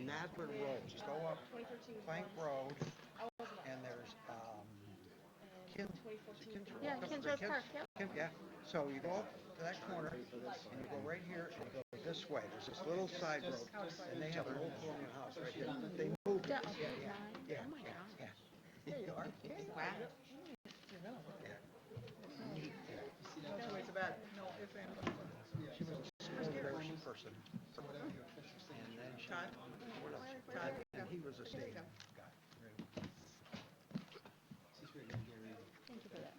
Nazareth Road. Just go up Plank Road, and there's Yeah, Kinsworth Park, yep. Yeah. So you go up to that corner, and you go right here, and you go this way. There's this little side road, and they have an old colonial house right here. They moved it. Yeah. Oh my God. Yeah. There you are. Wow. She was a school person. And then Todd, and he was a state guy. Thank you for that.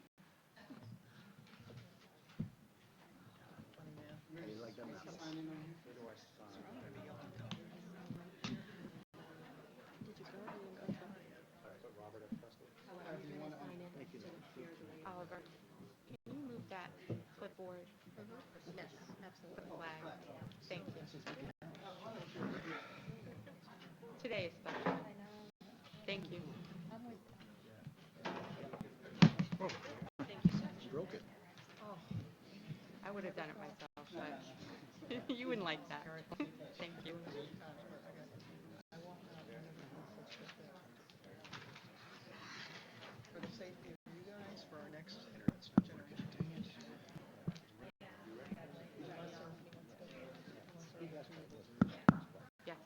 You like that? Did you go Oliver, can you move that clipboard? Yes, absolutely. The flag. Thank you. Today is special. Thank you. Thank you, sir. You broke it. Oh, I would have done it myself, but you wouldn't like that. Thank you. For the safety of you guys, for our next generation. Yes.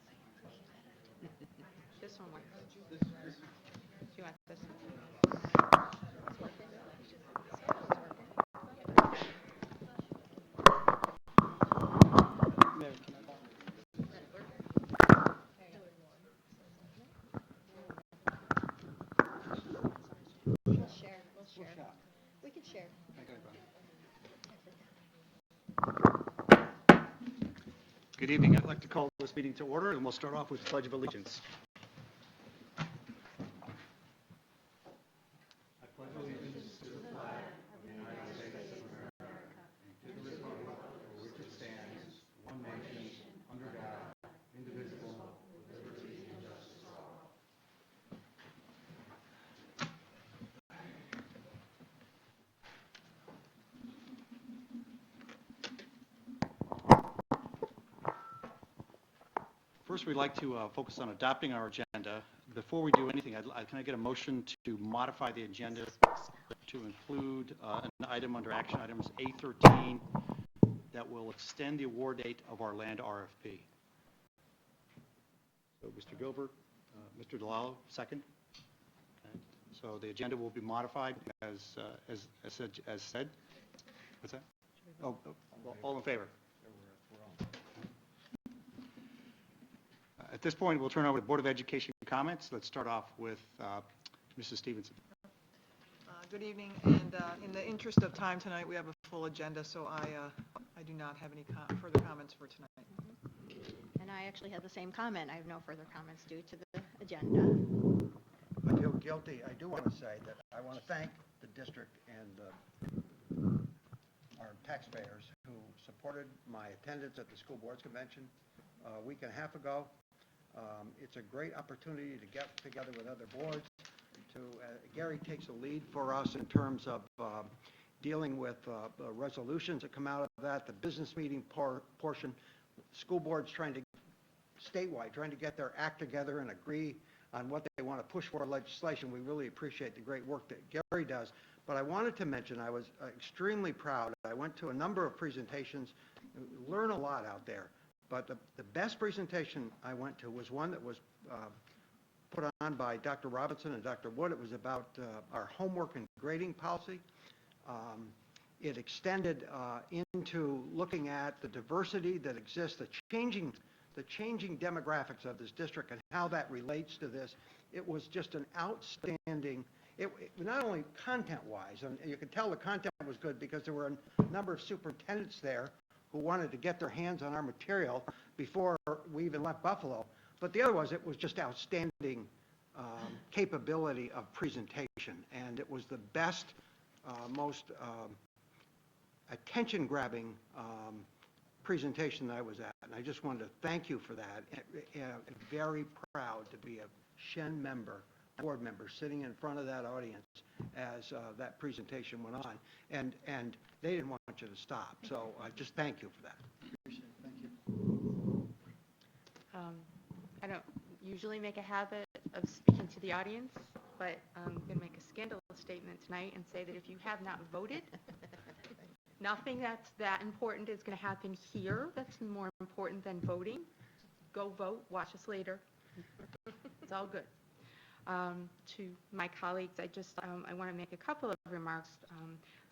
This one works. Do you want this one? We'll share. We can share. Good evening. I'd like to call this meeting to order, and we'll start off with the Pledge of Allegiance. I pledge allegiance to the flag of the United States of America and to the republic for which it stands, one nation, under God, indivisible, with liberty and justice for all. First, we'd like to focus on adopting our agenda. Before we do anything, can I get a motion to modify the agenda to include an item under action items A13 that will extend the award date of our land RFP? So, Mr. Gilbert, Mr. DeLallo, second. Okay. So the agenda will be modified as said. What's that? Oh, all in favor? At this point, we'll turn over to Board of Education comments. Let's start off with Mrs. Stevenson. Good evening, and in the interest of time tonight, we have a full agenda, so I do not have any further comments for tonight. And I actually had the same comment. I have no further comments due to the agenda. I feel guilty. I do want to say that I want to thank the district and our taxpayers who supported my attendance at the school boards convention a week and a half ago. It's a great opportunity to get together with other boards. Gary takes a lead for us in terms of dealing with resolutions that come out of that, the business meeting portion, school boards statewide trying to get their act together and agree on what they want to push for legislation. We really appreciate the great work that Gary does. But I wanted to mention I was extremely proud. I went to a number of presentations, learn a lot out there. But the best presentation I went to was one that was put on by Dr. Robinson and Dr. Wood. It was about our homework and grading policy. It extended into looking at the diversity that exists, the changing demographics of this district and how that relates to this. It was just an outstanding, not only content-wise, and you could tell the content was good because there were a number of superintendents there who wanted to get their hands on our material before we even left Buffalo. But the other it was just outstanding capability of presentation. And it was the best, most attention-grabbing presentation that I was at. And I just wanted to thank you for that. Very proud to be a Shen member, board member, sitting in front of that audience as that presentation went on. And they didn't want you to stop. So just thank you for that. Appreciate it. Thank you. I don't usually make a habit of speaking to the audience, but I'm going to make a scandalous statement tonight and say that if you have not voted, nothing that's that important is going to happen here that's more important than voting. Go vote, watch us later. It's all good. To my colleagues, I want to make a couple of remarks.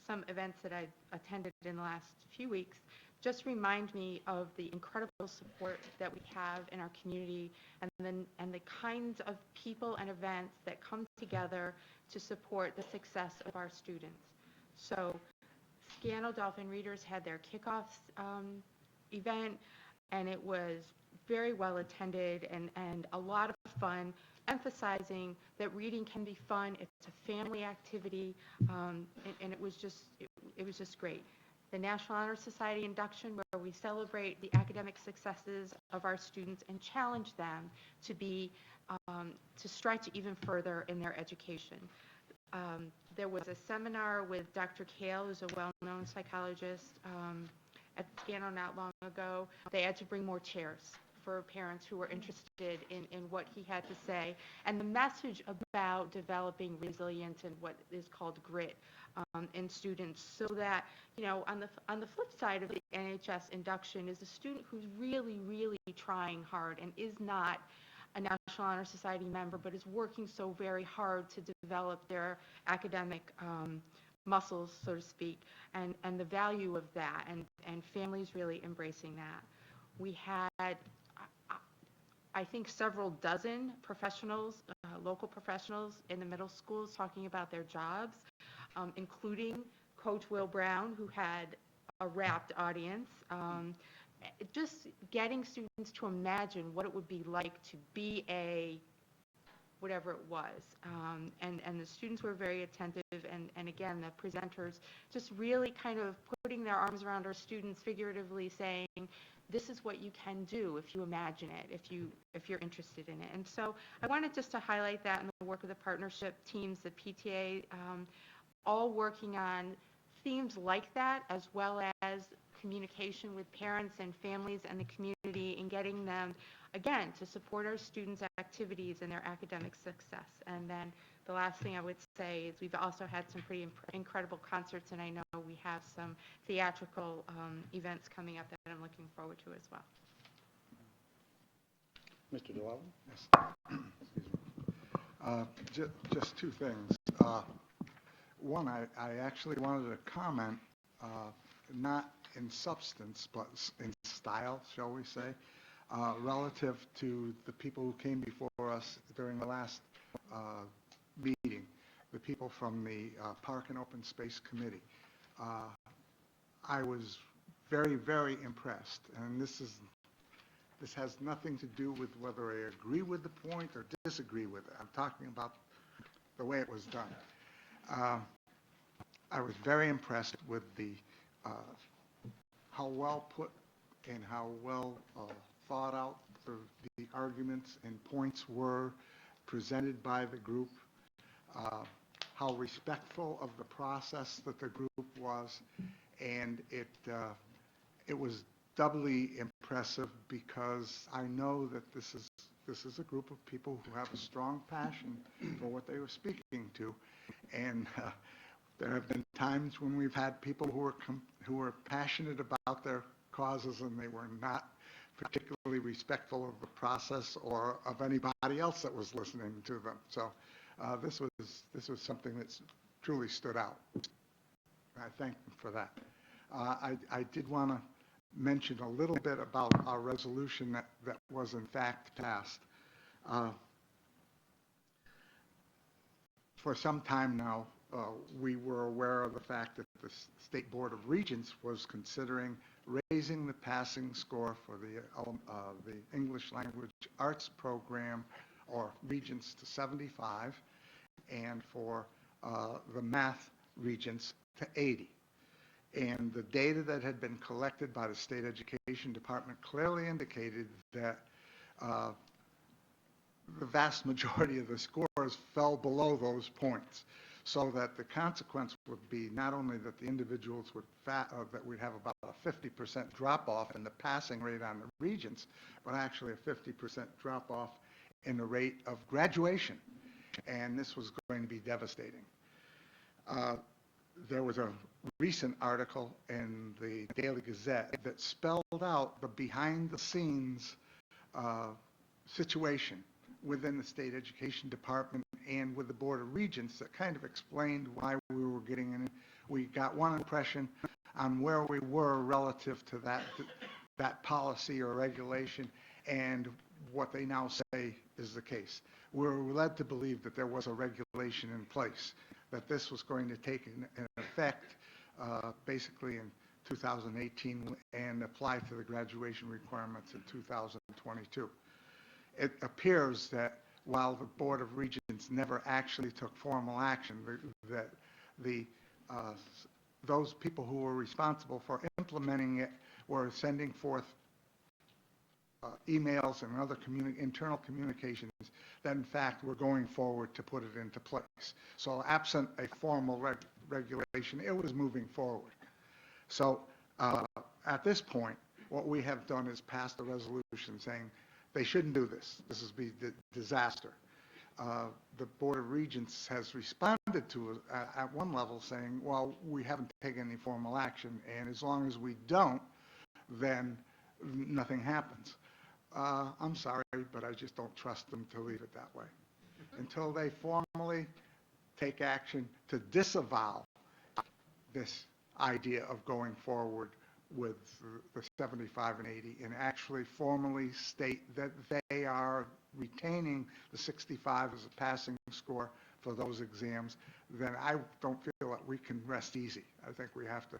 Some events that I've attended in the last few weeks just remind me of the incredible support that we have in our community and the kinds of people and events that come together to support the success of our students. So Scannell Dolphin Readers had their kickoff event, and it was very well attended and a lot of fun, emphasizing that reading can be fun. It's a family activity, and it was just great. The National Honor Society induction, where we celebrate the academic successes of our students and challenge them to stretch even further in their education. There was a seminar with Dr. Kale, who's a well-known psychologist, at Scannell not long ago. They had to bring more chairs for parents who were interested in what he had to say, and the message about developing resilience and what is called grit in students, so that, on the flip side of the NHS induction is a student who's really, really trying hard and is not a National Honor Society member, but is working so very hard to develop their academic muscles, so to speak, and the value of that, and families really embracing that. We had, I think, several dozen professionals, local professionals in the middle schools talking about their jobs, including Coach Will Brown, who had a rapt audience. Just getting students to imagine what it would be like to be a whatever it was. And the students were very attentive, and again, the presenters just really kind of putting their arms around our students, figuratively saying, this is what you can do if you imagine it, if you're interested in it. And so I wanted just to highlight that in the work of the partnership teams, the PTA, all working on themes like that, as well as communication with parents and families and the community, and getting them, again, to support our students' activities and their academic success. And then the last thing I would say is we've also had some pretty incredible concerts, and I know we have some theatrical events coming up that I'm looking forward to as well. Mr. DeLauro? Excuse me. Just two things. One, I actually wanted to comment, not in substance, but in style, shall we say, relative to the people who came before us during the last meeting, the people from the Park and Open Space Committee. I was very, very impressed, and this has nothing to do with whether I agree with the point or disagree with it. I'm talking about the way it was done. I was very impressed with how well put and how well thought out the arguments and points were presented by the group, how respectful of the process that the group was, and it was doubly impressive because I know that this is a group of people who have a strong passion for what they were speaking to, and there have been times when we've had people who were passionate about their causes, and they were not particularly respectful of the process or of anybody else that was listening to them. So this was something that truly stood out. I thank them for that. I did want to mention a little bit about our resolution that was in fact passed. For some time now, we were aware of the fact that the State Board of Regents was considering raising the passing score for the English Language Arts program, or Regents, to 75, and for the Math Regents to 80. And the data that had been collected by the State Education Department clearly indicated that the vast majority of the scores fell below those points. so that the consequence would be not only that the individuals would, that we'd have about a 50% drop-off in the passing rate on the regents, but actually a 50% drop-off in the rate of graduation. And this was going to be devastating. There was a recent article in the Daily Gazette that spelled out the behind-the-scenes situation within the state education department and with the Board of Regents that kind of explained why we were getting in. We got one impression on where we were relative to that policy or regulation and what they now say is the case. We're led to believe that there was a regulation in place, that this was going to take an effect basically in 2018 and apply to the graduation requirements in 2022. It appears that while the Board of Regents never actually took formal action, that those people who were responsible for implementing it were sending forth emails and other internal communications that in fact were going forward to put it into place. So absent a formal regulation, it was moving forward. So at this point, what we have done is passed a resolution saying they shouldn't do this. This is be disaster. The Board of Regents has responded to it at one level saying, well, we haven't taken any formal action, and as long as we don't, then nothing happens. I'm sorry, but I just don't trust them to leave it that way. Until they formally take action to disavow this idea of going forward with the 75 and 80 and actually formally state that they are retaining the 65 as a passing score for those exams, then I don't feel that we can rest easy. I think we have to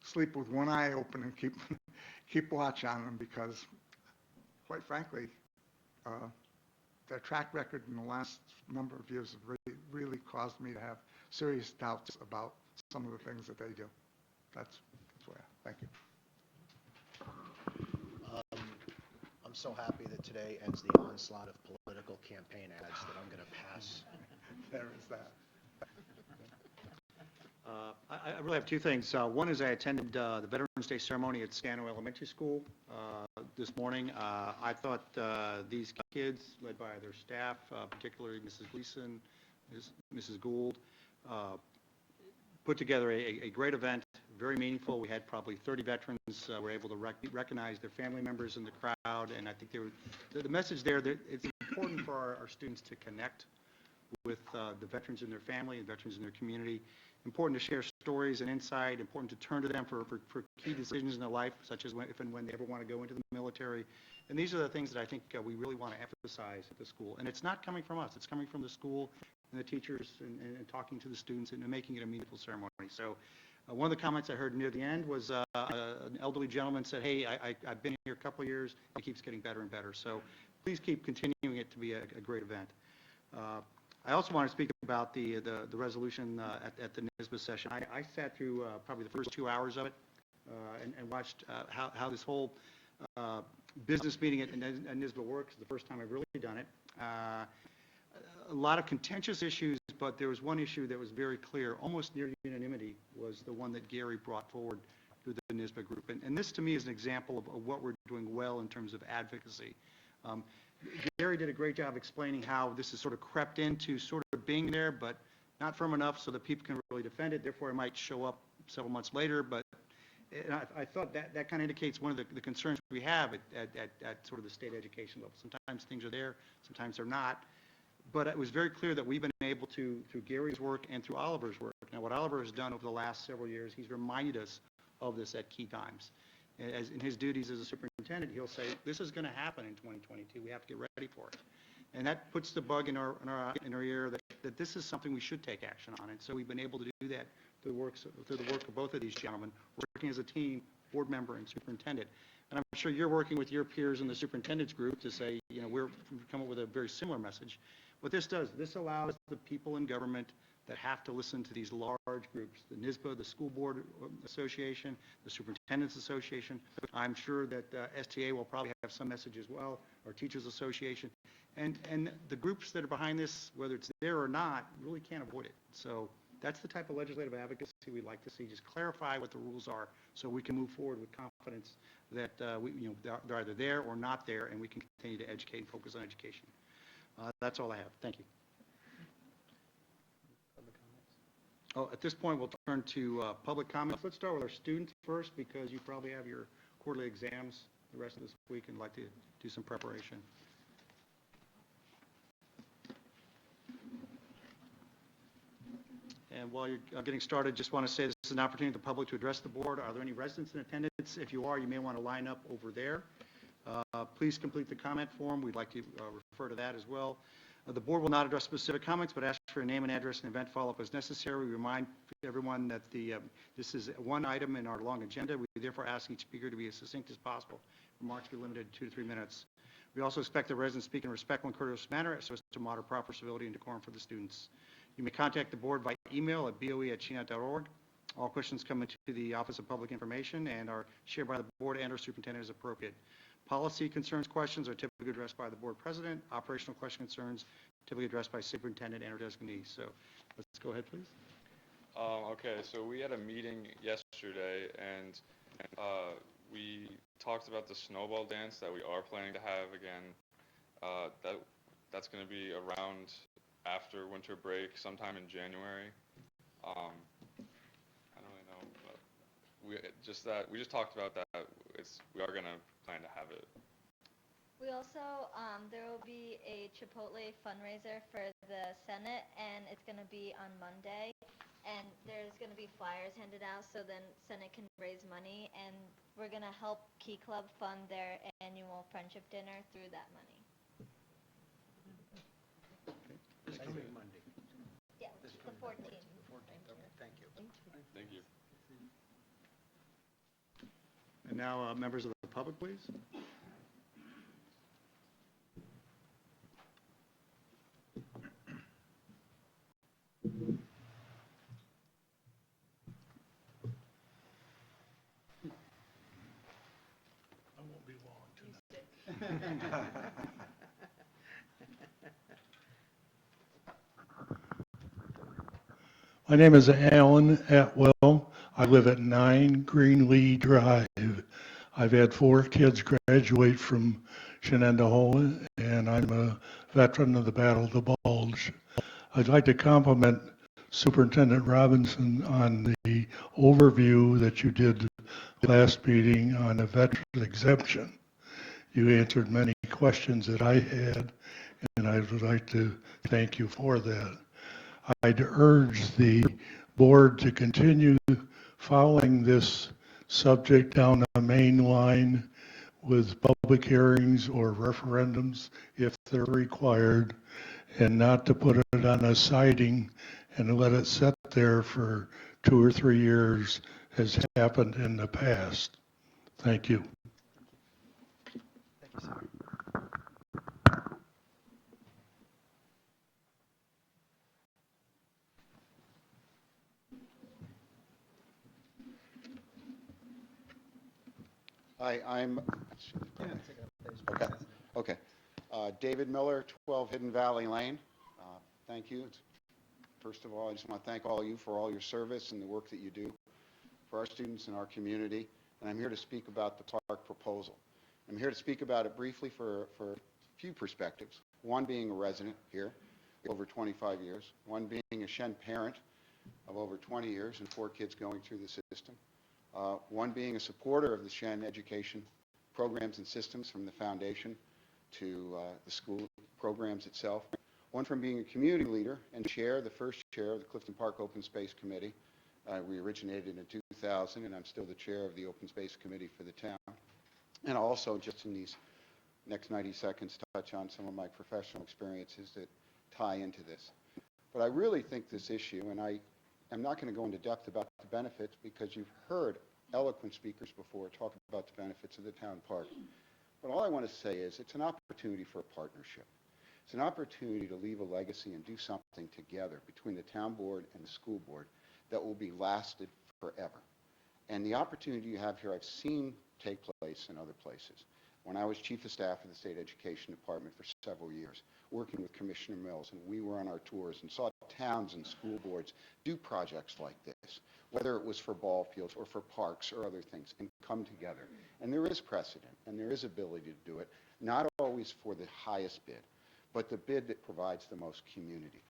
sleep with one eye open and keep watch on them because, quite frankly, their track record in the last number of years have really caused me to have serious doubts about some of the things that they do. That's where. Thank you. I'm so happy that today ends the onslaught of political campaign ads that I'm going to pass. There is that. I really have two things. One is I attended the Veterans Day ceremony at Scano Elementary School this morning. I thought these kids, led by their staff, particularly Mrs. Gleason, Mrs. Gould, put together a great event, very meaningful. We had probably 30 veterans were able to recognize their family members in the crowd, and I think the message there that it's important for our students to connect with the veterans and their family and veterans in their community. Important to share stories and insight, important to turn to them for key decisions in their life, such as if and when they ever want to go into the military. And these are the things that I think we really want to emphasize at the school. And it's not coming from us. It's coming from the school and the teachers and talking to the students and making it a meaningful ceremony. So one of the comments I heard near the end was an elderly gentleman said, hey, I've been here a couple of years. It keeps getting better and better. So please keep continuing it to be a great event. I also want to speak about the resolution at the NYSBA session. I sat through probably the first 2 hours of it and watched how this whole business meeting at NYSBA works. The first time I've really done it. A lot of contentious issues, but there was one issue that was very clear, almost near unanimity, was the one that Gary brought forward through the NYSBA group. And this, to me, is an example of what we're doing well in terms of advocacy. Gary did a great job explaining how this has sort of crept into sort of being there, but not firm enough so that people can really defend it. Therefore, it might show up several months later. But I thought that kind of indicates one of the concerns we have at sort of the state education level. Sometimes things are there, sometimes they're not. But it was very clear that we've been able to, through Gary's work and through Oliver's work. Now, what Oliver has done over the last several years, he's reminded us of this at key times. As in his duties as a superintendent, he'll say, this is going to happen in 2022. We have to get ready for it. And that puts the bug in our ear that this is something we should take action on. And so we've been able to do that through the work of both of these gentlemen, working as a team, board member and superintendent. And I'm sure you're working with your peers in the superintendent's group to say, we've come up with a very similar message. What this does, this allows the people in government that have to listen to these large groups, the NYSBA, the School Board Association, the Superintendent's Association. I'm sure that STA will probably have some message as well, or Teachers Association. And the groups that are behind this, whether it's there or not, really can't avoid it. So that's the type of legislative advocacy we'd like to see, just clarify what the rules are so we can move forward with confidence that they're either there or not there, and we can continue to educate and focus on education. That's all I have. Thank you. Oh, at this point, we'll turn to public comments. Let's start with our students first, because you probably have your quarterly exams the rest of this week and like to do some preparation. And while you're getting started, just want to say this is an opportunity for the public to address the board. Are there any residents in attendance? If you are, you may want to line up over there. Please complete the comment form. We'd like to refer to that as well. The board will not address specific comments, but ask for your name and address and event follow-up as necessary. We remind everyone that this is one item in our long agenda. We therefore ask each speaker to be as succinct as possible. Remarks be limited to 2 to 3 minutes. We also expect the residents speak in a respectful and courteous manner so as to monitor proper civility and decorum for the students. You may contact the board by email at boe@shenet.org. All questions come into the Office of Public Information and are shared by the board and/or superintendent as appropriate. Policy concerns questions are typically addressed by the board president. Operational question concerns typically addressed by superintendent and/or designee. So let's go ahead, please. Okay, so we had a meeting yesterday, and we talked about the snowball dance that we are planning to have again. That's going to be around after winter break, sometime in January. I don't really know, but we just talked about that. We are going to plan to have it. We also, there will be a Chipotle fundraiser for the Senate, and it's going to be on Monday. And there's going to be flyers handed out so then Senate can raise money. And we're going to help Key Club fund their annual friendship dinner through that money. This coming Monday. Yeah, This the coming 14th. The 14th, okay, thank you. Thank you. And now, members of the public, please. I won't be long tonight. My name is Alan Atwell. I live at 9 Greenlee Drive. I've had 4 kids graduate from Shenendehowa, and I'm a veteran of the Battle of the Bulge. I'd like to compliment Superintendent Robinson on the overview that you did last meeting on a veteran exemption. You answered many questions that I had, and I would like to thank you for that. I'd urge the board to continue following this subject down the main line with public hearings or referendums if they're required, and not to put it on a siding and let it sit there for 2 or 3 years as happened in the past. Thank you. Thank you, sir. Hi, I'm, okay. David Miller, 12 Hidden Valley Lane. Thank you. First of all, I just want to thank all of you for all your service and the work that you do for our students and our community. And I'm here to speak about the park proposal. I'm here to speak about it briefly for a few perspectives. One being a resident here, over 25 years. One being a Shen parent of over 20 years and 4 kids going through the system. One being a supporter of the Shen education programs and systems from the foundation to the school programs itself. One from being a community leader and the first chair of the Clifton Park Open Space Committee. We originated in 2000, and I'm still the chair of the Open Space Committee for the town. And also, just in these next 90 seconds, touch on some of my professional experiences that tie into this. But I really think this issue, and I'm not going to go into depth about the benefits because you've heard eloquent speakers before talk about the benefits of the town park. But all I want to say is it's an opportunity for a partnership. It's an opportunity to leave a legacy and do something together between the town board and the school board that will be lasted forever. And the opportunity you have here, I've seen take place in other places. when I was Chief of Staff of the State Education Department for several years, working with Commissioner Mills, and we were on our tours and saw towns and school boards do projects like this, whether it was for ball fields or for parks or other things, and come together. And there is precedent, and there is ability to do it, not always for the highest bid, but the bid that provides the most community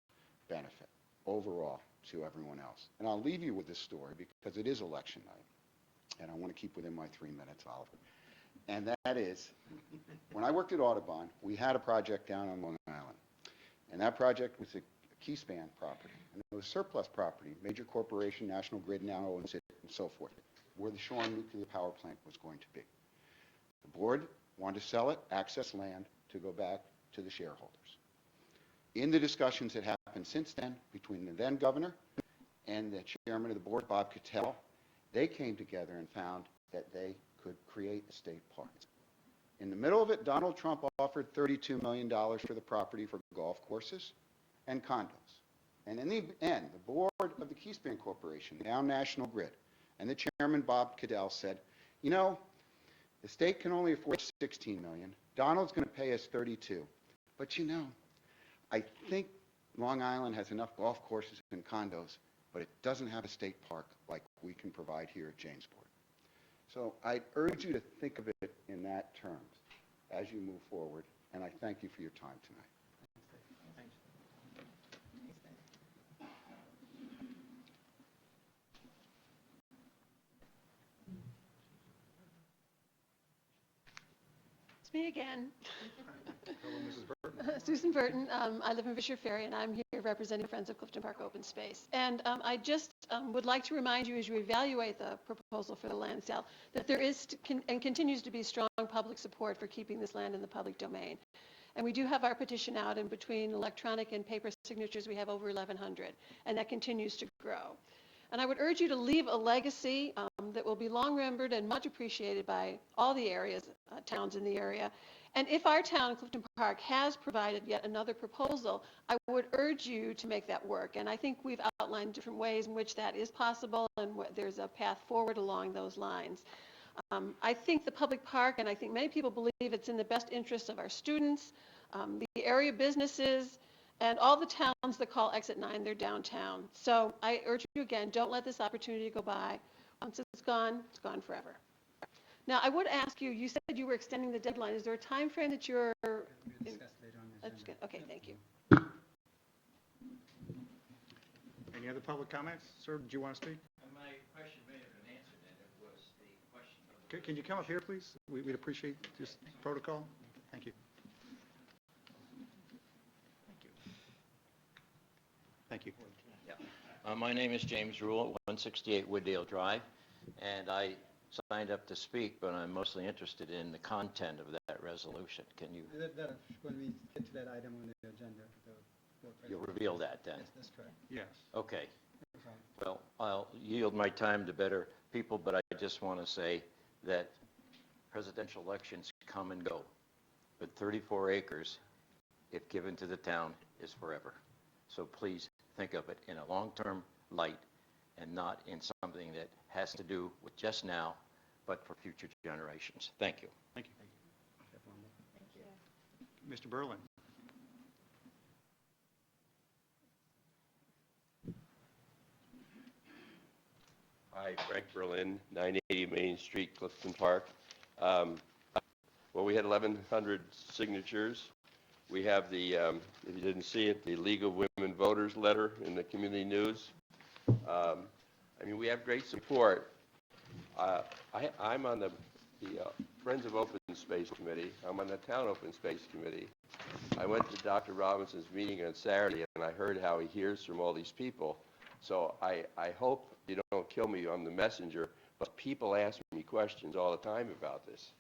benefit overall to everyone else. And I'll leave you with this story because it is election night, and I want to keep within my 3 minutes, Oliver. And that is, when I worked at Audubon, we had a project down on Long Island, and that project was a Keyspan property, and it was surplus property, major corporation, National Grid now owns it, and so forth, where the Shoreham nuclear power plant was going to be. The board wanted to sell it, access land to go back to the shareholders. In the discussions that happened since then between the then governor and the chairman of the board, Bob Cattell, they came together and found that they could create a state park. In the middle of it, Donald Trump offered $32 million for the property for golf courses and condos. And in the end, the board of the Keyspan Corporation, now National Grid, and the chairman, Bob Cattell, said, you know, the state can only afford $16 million. Donald's going to pay us $32. But you know, I think Long Island has enough golf courses and condos, but it doesn't have a state park like we can provide here at Jamesport. So I urge you to think of it in that terms as you move forward, and I thank you for your time tonight. It's me again. Susan Burton. I live in Fisher Ferry, and I'm here representing Friends of Clifton Park Open Space. And I just would like to remind you, as you evaluate the proposal for the land sale, that there is and continues to be strong public support for keeping this land in the public domain. And we do have our petition out, and between electronic and paper signatures, we have over 1,100, and that continues to grow. And I would urge you to leave a legacy that will be long remembered and much appreciated by all the areas, towns in the area. And if our town, Clifton Park, has provided yet another proposal, I would urge you to make that work. And I think we've outlined different ways in which that is possible, and there's a path forward along those lines. I think the public park, and I think many people believe it's in the best interest of our students, the area businesses, and all the towns that call Exit 9 their downtown. So I urge you again, don't let this opportunity go by. Once it's gone forever. Now, I would ask you, you said you were extending the deadline. Is there a time frame that you're... Okay, thank you. Any other public comments? Sir, did you want to speak? My question may have been answered, and it was the question of... Can you come up here, please? We'd appreciate this protocol. Thank you. Thank you. Yeah. My name is James Rule at 168 Wooddale Drive, and I signed up to speak, but I'm mostly interested in the content of that resolution. Can you... When we get to that item on the agenda. You'll reveal that then? Yes, that's correct. Yes. Okay. Well, I'll yield my time to better people, but I just want to say that presidential elections come and go, but 34 acres, if given to the town, is forever. So please think of it in a long-term light and not in something that has to do with just now, but for future generations. Thank you. Thank you. Mr. Berlin. Hi, Frank Berlin, 980 Main Street, Clifton Park. Well, we had 1,100 signatures. We have the, if you didn't see it, the League of Women Voters letter in the community news. I mean, we have great support. I'm on the Friends of Open Space Committee. I'm on the Town Open Space Committee. I went to Dr. Robinson's meeting on Saturday, and I heard how he hears from all these people. So I hope you don't kill me on the messenger, but people ask me questions all the time about this.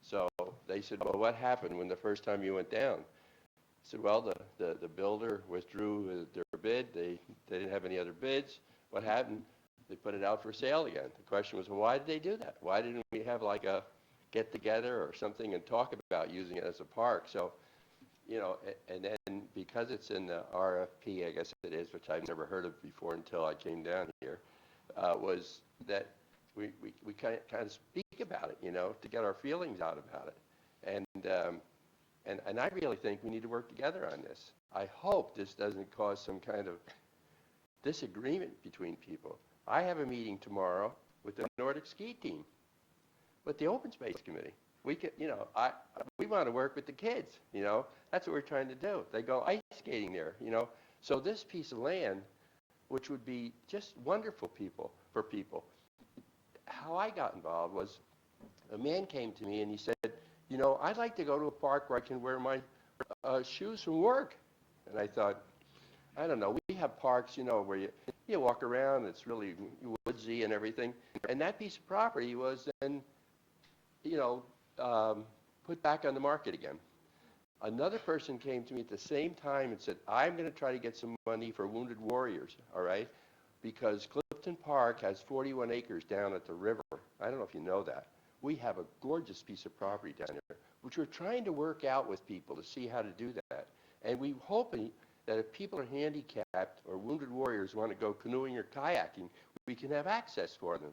So they said, well, what happened when the first time you went down? I said, well, the builder withdrew their bid. They didn't have any other bids. What happened? They put it out for sale again. The question was, well, why did they do that? Why didn't we have like a get-together or something and talk about using it as a park? So, you know, and then because it's in the RFP, I guess it is, which I've never heard of before until I came down here, was that we kind of speak about it, you know, to get our feelings out about it. And I really think we need to work together on this. I hope this doesn't cause some kind of disagreement between people. I have a meeting tomorrow with the Nordic ski team, with the Open Space Committee. We could, we want to work with the kids, That's what we're trying to do. They go ice skating there, So this piece of land, which would be just wonderful for people. How I got involved was a man came to me and he said, I'd like to go to a park where I can wear my shoes from work. And I thought, I don't know, we have parks, where you walk around, it's really woodsy and everything. And that piece of property was then, put back on the market again. Another person came to me at the same time and said, I'm going to try to get some money for Wounded Warriors, all right? Because Clifton Park has 41 acres down at the river. I don't know if you know that. We have a gorgeous piece of property down there, which we're trying to work out with people to see how to do that. And we're hoping that if people are handicapped or Wounded Warriors want to go canoeing or kayaking, we can have access for them.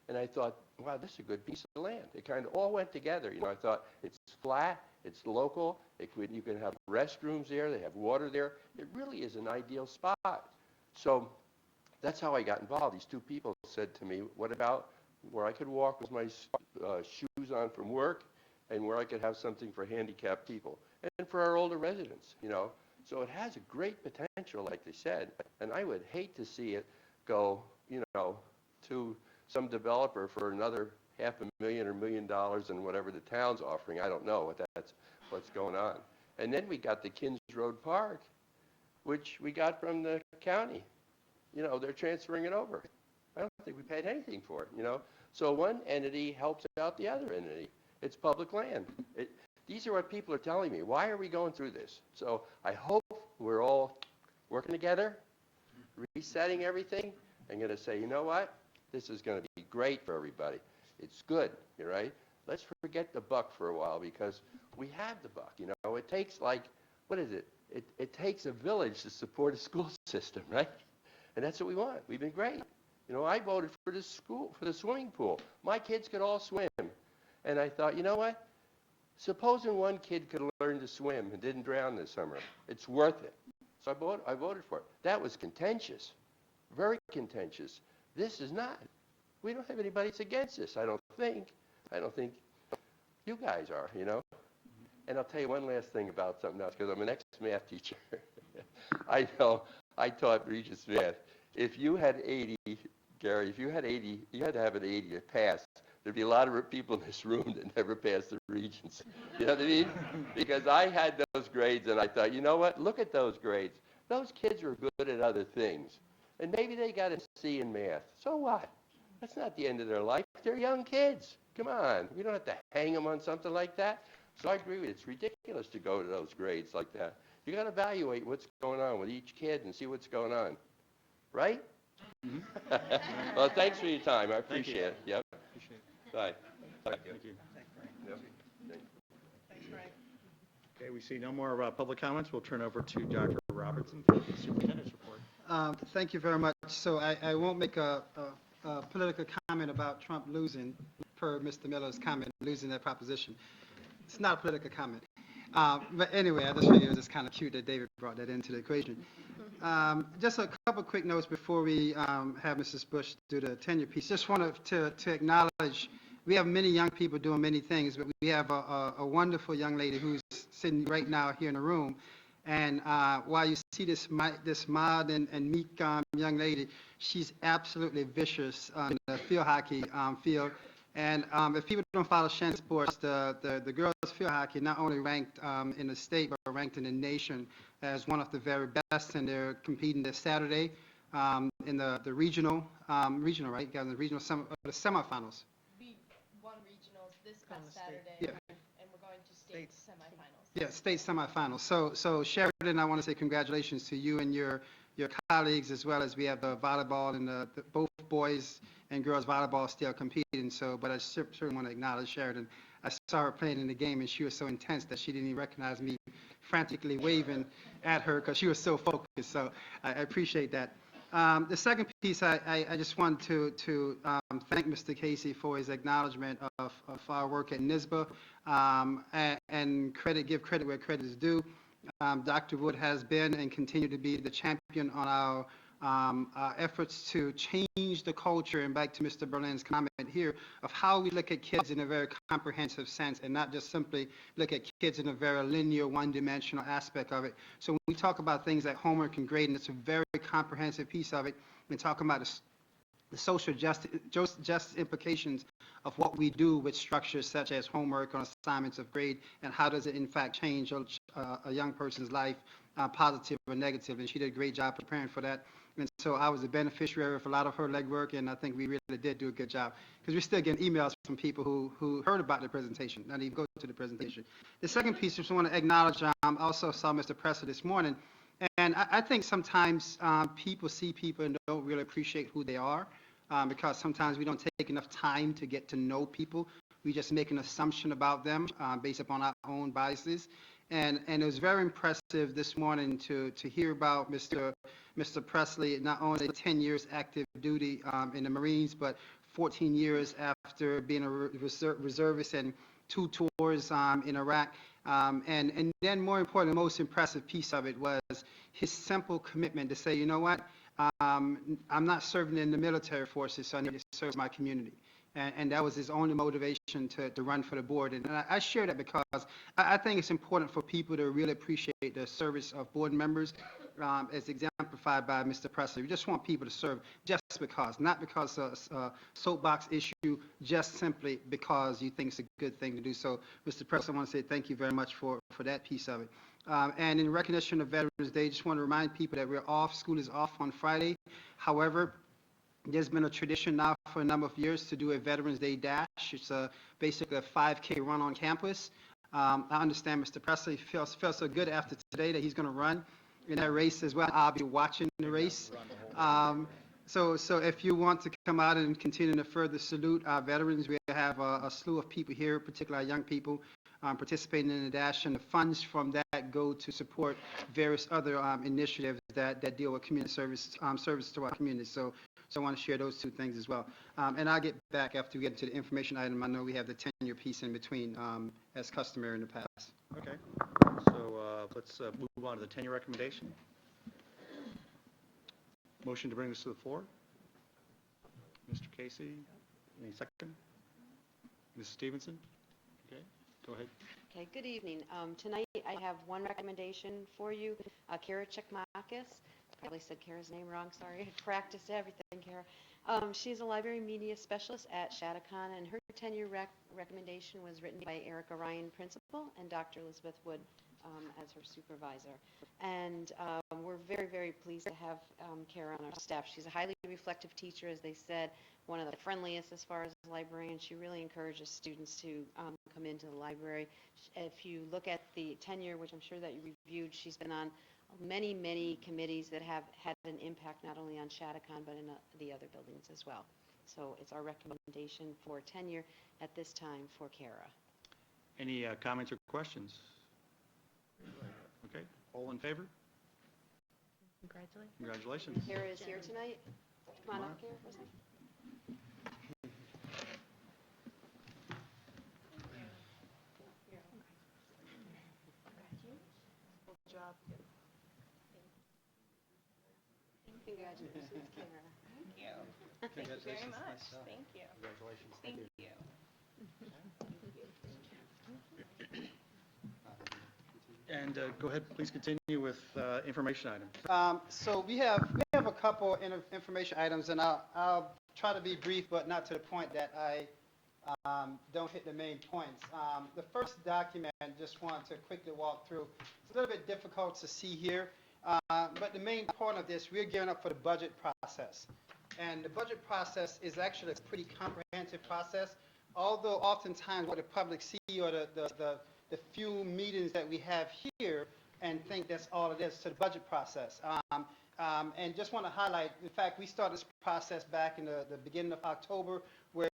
And I thought, wow, this is a good piece of land. It kind of all went together. I thought it's flat, it's local, you can have restrooms there, they have water there. It really is an ideal spot. So that's how I got involved. These two people said to me, what about where I could walk with my shoes on from work and where I could have something for handicapped people and for our older residents, So it has a great potential, like they said, and I would hate to see it go, to some developer for another $500,000 or $1 million and whatever the town's offering. I don't know what's going on. And then we got the Kins Road Park, which we got from the county. They're transferring it over. I don't think we paid anything for it, So one entity helps out the other entity. It's public land. These are what people are telling me. Why are we going through this? So I hope we're all working together, resetting everything, and going to say, you know what? This is going to be great for everybody. It's good, right? Let's forget the buck for a while because we have the buck, It takes what is it? It takes a village to support a school system, right? And that's what we want. We've been great. I voted for the swimming pool. My kids could all swim. And I thought, you know what? Supposing one kid could learn to swim and didn't drown this summer, it's worth it. So I voted for it. That was contentious, very contentious. This is not. We don't have anybody that's against this, I don't think. I don't think you guys are, And I'll tell you one last thing about something else, because I'm an ex-math teacher. I know, I taught Regents math. If you had 80, Gary, if you had 80, you had to have an 80 to pass. There'd be a lot of people in this room that never passed the Regents. You know what I mean? Because I had those grades, and I thought, you know what? Look at those grades. Those kids are good at other things. And maybe they got a C in math. So what? That's not the end of their life. They're young kids. Come on. We don't have to hang them on something like that. So I agree with you. It's ridiculous to go to those grades like that. You got to evaluate what's going on with each kid and see what's going on. Right? Mm-hmm. Well, thanks for your time. I appreciate it. Yep. Appreciate it. Bye. Thank you. Yep. Thanks, Frank. Okay, we see no more public comments. We'll turn over to Dr. Robertson for the superintendent's report. Thank you very much. So I won't make a political comment about Trump losing, per Mr. Miller's comment, losing that proposition. It's not a political comment. But anyway, I just figured it was just kind of cute that David brought that into the equation. Just a couple quick notes before we have Mrs. Bush do the tenure piece. Just wanted to acknowledge we have many young people doing many things, but we have a wonderful young lady who's sitting right now here in the room. And while you see this mild and meek young lady, she's absolutely vicious on the field hockey field. And if people don't follow Shen sports, the girls field hockey not only ranked in the state, but ranked in the nation as one of the very best. And they're competing this Saturday in the regional, right? Yeah, the regional the semifinals. We won regionals this past Saturday, Yeah. and we're going to state semifinals. Yeah, state semifinals. So Sheridan, I want to say congratulations to you and your colleagues, as well as we have the volleyball and the both boys and girls volleyball still competing. So, but I certainly want to acknowledge Sheridan. I saw her playing in the game, and she was so intense that she didn't even recognize me frantically waving at her because she was so focused. So I appreciate that. The second piece, I just want to thank Mr. Casey for his acknowledgement of our work at NISBA, and give credit where credit is due. Dr. Wood has been and continue to be the champion on our efforts to change the culture, and back to Mr. Berlin's comment here, of how we look at kids in a very comprehensive sense and not just simply look at kids in a very linear, one-dimensional aspect of it. So when we talk about things like homework and grading, it's a very comprehensive piece of it. We're talking about the social justice implications of what we do with structures such as homework or assignments of grade, and how does it in fact change a young person's life, positive or negative. And she did a great job preparing for that. And so I was a beneficiary of a lot of her legwork, and I think we really did do a good job, because we're still getting emails from people who heard about the presentation, not even go to the presentation. The second piece, I just want to acknowledge, also saw Mr. Presser this morning, and I think sometimes people see people and don't really appreciate who they are, because sometimes we don't take enough time to get to know people. We just make an assumption about them based upon our own biases. And it was very impressive this morning to hear about Mr. Presley, not only 10 years active duty in the Marines, but 14 years after being a reservist and 2 tours in Iraq. And then more important, the most impressive piece of it was his simple commitment to say, you know what, I'm not serving in the military forces, so I need to serve my community. And that was his only motivation to run for the board. And I share that because I think it's important for people to really appreciate the service of board members, as exemplified by Mr. Presley. We just want people to serve just because, not because of a soapbox issue, just simply because you think it's a good thing to do. So, Mr. Presley, I want to say thank you very much for that piece of it. And in recognition of Veterans Day, just want to remind people that we're off, school is off on Friday. However, there's been a tradition now for a number of years to do a Veterans Day Dash. It's basically a 5K run on campus. I understand Mr. Presley feels so good after today that he's going to run in that race as well. I'll be watching the race. So if you want to come out and continue to further salute our veterans, we have a slew of people here, particularly our young people, participating in the Dash, and the funds from that go to support various other initiatives that deal with community service to our community. So I want to share those 2 things as well. And I'll get back after we get into the information item. I know we have the tenure piece in between, as customary in the past. Okay. So let's move on to the tenure recommendation. Motion to bring this to the floor. Mr. Casey, any second? Mrs. Stevenson? Okay, go ahead. Okay, good evening. Tonight I have one recommendation for you. Kara Chekmakis. Probably said Kara's name wrong, sorry. I practiced everything, Kara. She's a library media specialist at Shattuckon, and her tenure recommendation was written by Erica Ryan, principal, and Dr. Elizabeth Wood as her supervisor. And we're very, very pleased to have Kara on our staff. She's a highly reflective teacher, as they said, one of the friendliest as far as librarians. She really encourages students to come into the library. If you look at the tenure, which I'm sure that you reviewed, she's been on many, many committees that have had an impact not only on Shattuckon, but in the other buildings as well. So it's our recommendation for tenure at this time for Kara. Any comments or questions? Okay, all in favor? Congratulations. Congratulations. Kara is here tonight. Come on up, Kara, for a second. Good job. Congratulations, Kara. Thank you. Thank you very much. Thank you. Congratulations. Thank you. And go ahead, please continue with information items. So we have a couple information items, and I'll try to be brief, but not to the point that I don't hit the main points. The first document, just want to quickly walk through. It's a little bit difficult to see here, but the main point of this, we're gearing up for the budget process. And the budget process is actually a pretty comprehensive process, although oftentimes what the public see or the few meetings that we have here and think that's all it is to the budget process. And just want to highlight, in fact, we started this process back in the beginning of October, where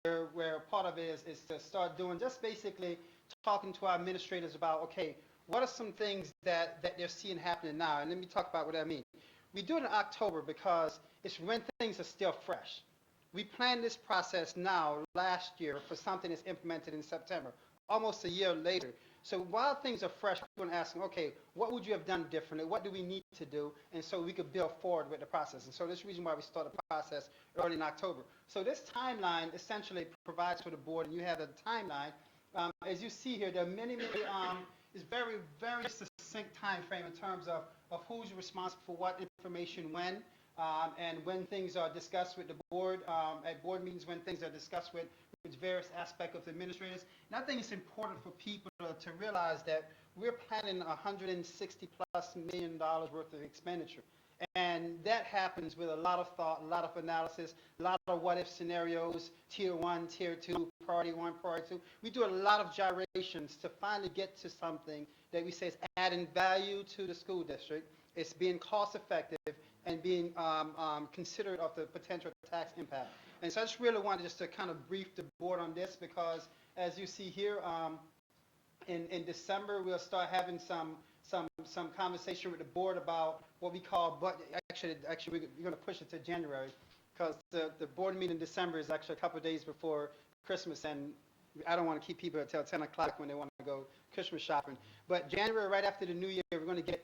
part of it is to start doing just basically talking to our administrators about, okay, what are some things that they're seeing happening now? And let me talk about what I mean. We do it in October because it's when things are still fresh. We planned this process now, last year, for something that's implemented in September, almost a year later. So while things are fresh, people are asking, okay, what would you have done differently? What do we need to do? And so we could build forward with the process. And so this is the reason why we start the process early in October. So this timeline essentially provides for the board, and you have a timeline. As you see here, there are many, it's very, very succinct time frame in terms of who's responsible for what information when, and when things are discussed with the board, at board meetings, when things are discussed with various aspects of the administrators. And I think it's important for people to realize that we're planning $160+ million worth of expenditure. And that happens with a lot of thought, a lot of analysis, a lot of what-if scenarios, tier 1, tier 2, priority 1, priority 2. We do a lot of gyrations to finally get to something that we say is adding value to the school district. It's being cost-effective and being considerate of the potential tax impact. And so I just really wanted just to kind of brief the board on this because, as you see here, in December, we'll start having some conversation with the board about what we call, but actually we're going to push it to January because the board meeting in December is actually a couple of days before Christmas, and I don't want to keep people until 10 o'clock when they want to go Christmas shopping. But January, right after the new year, we're going to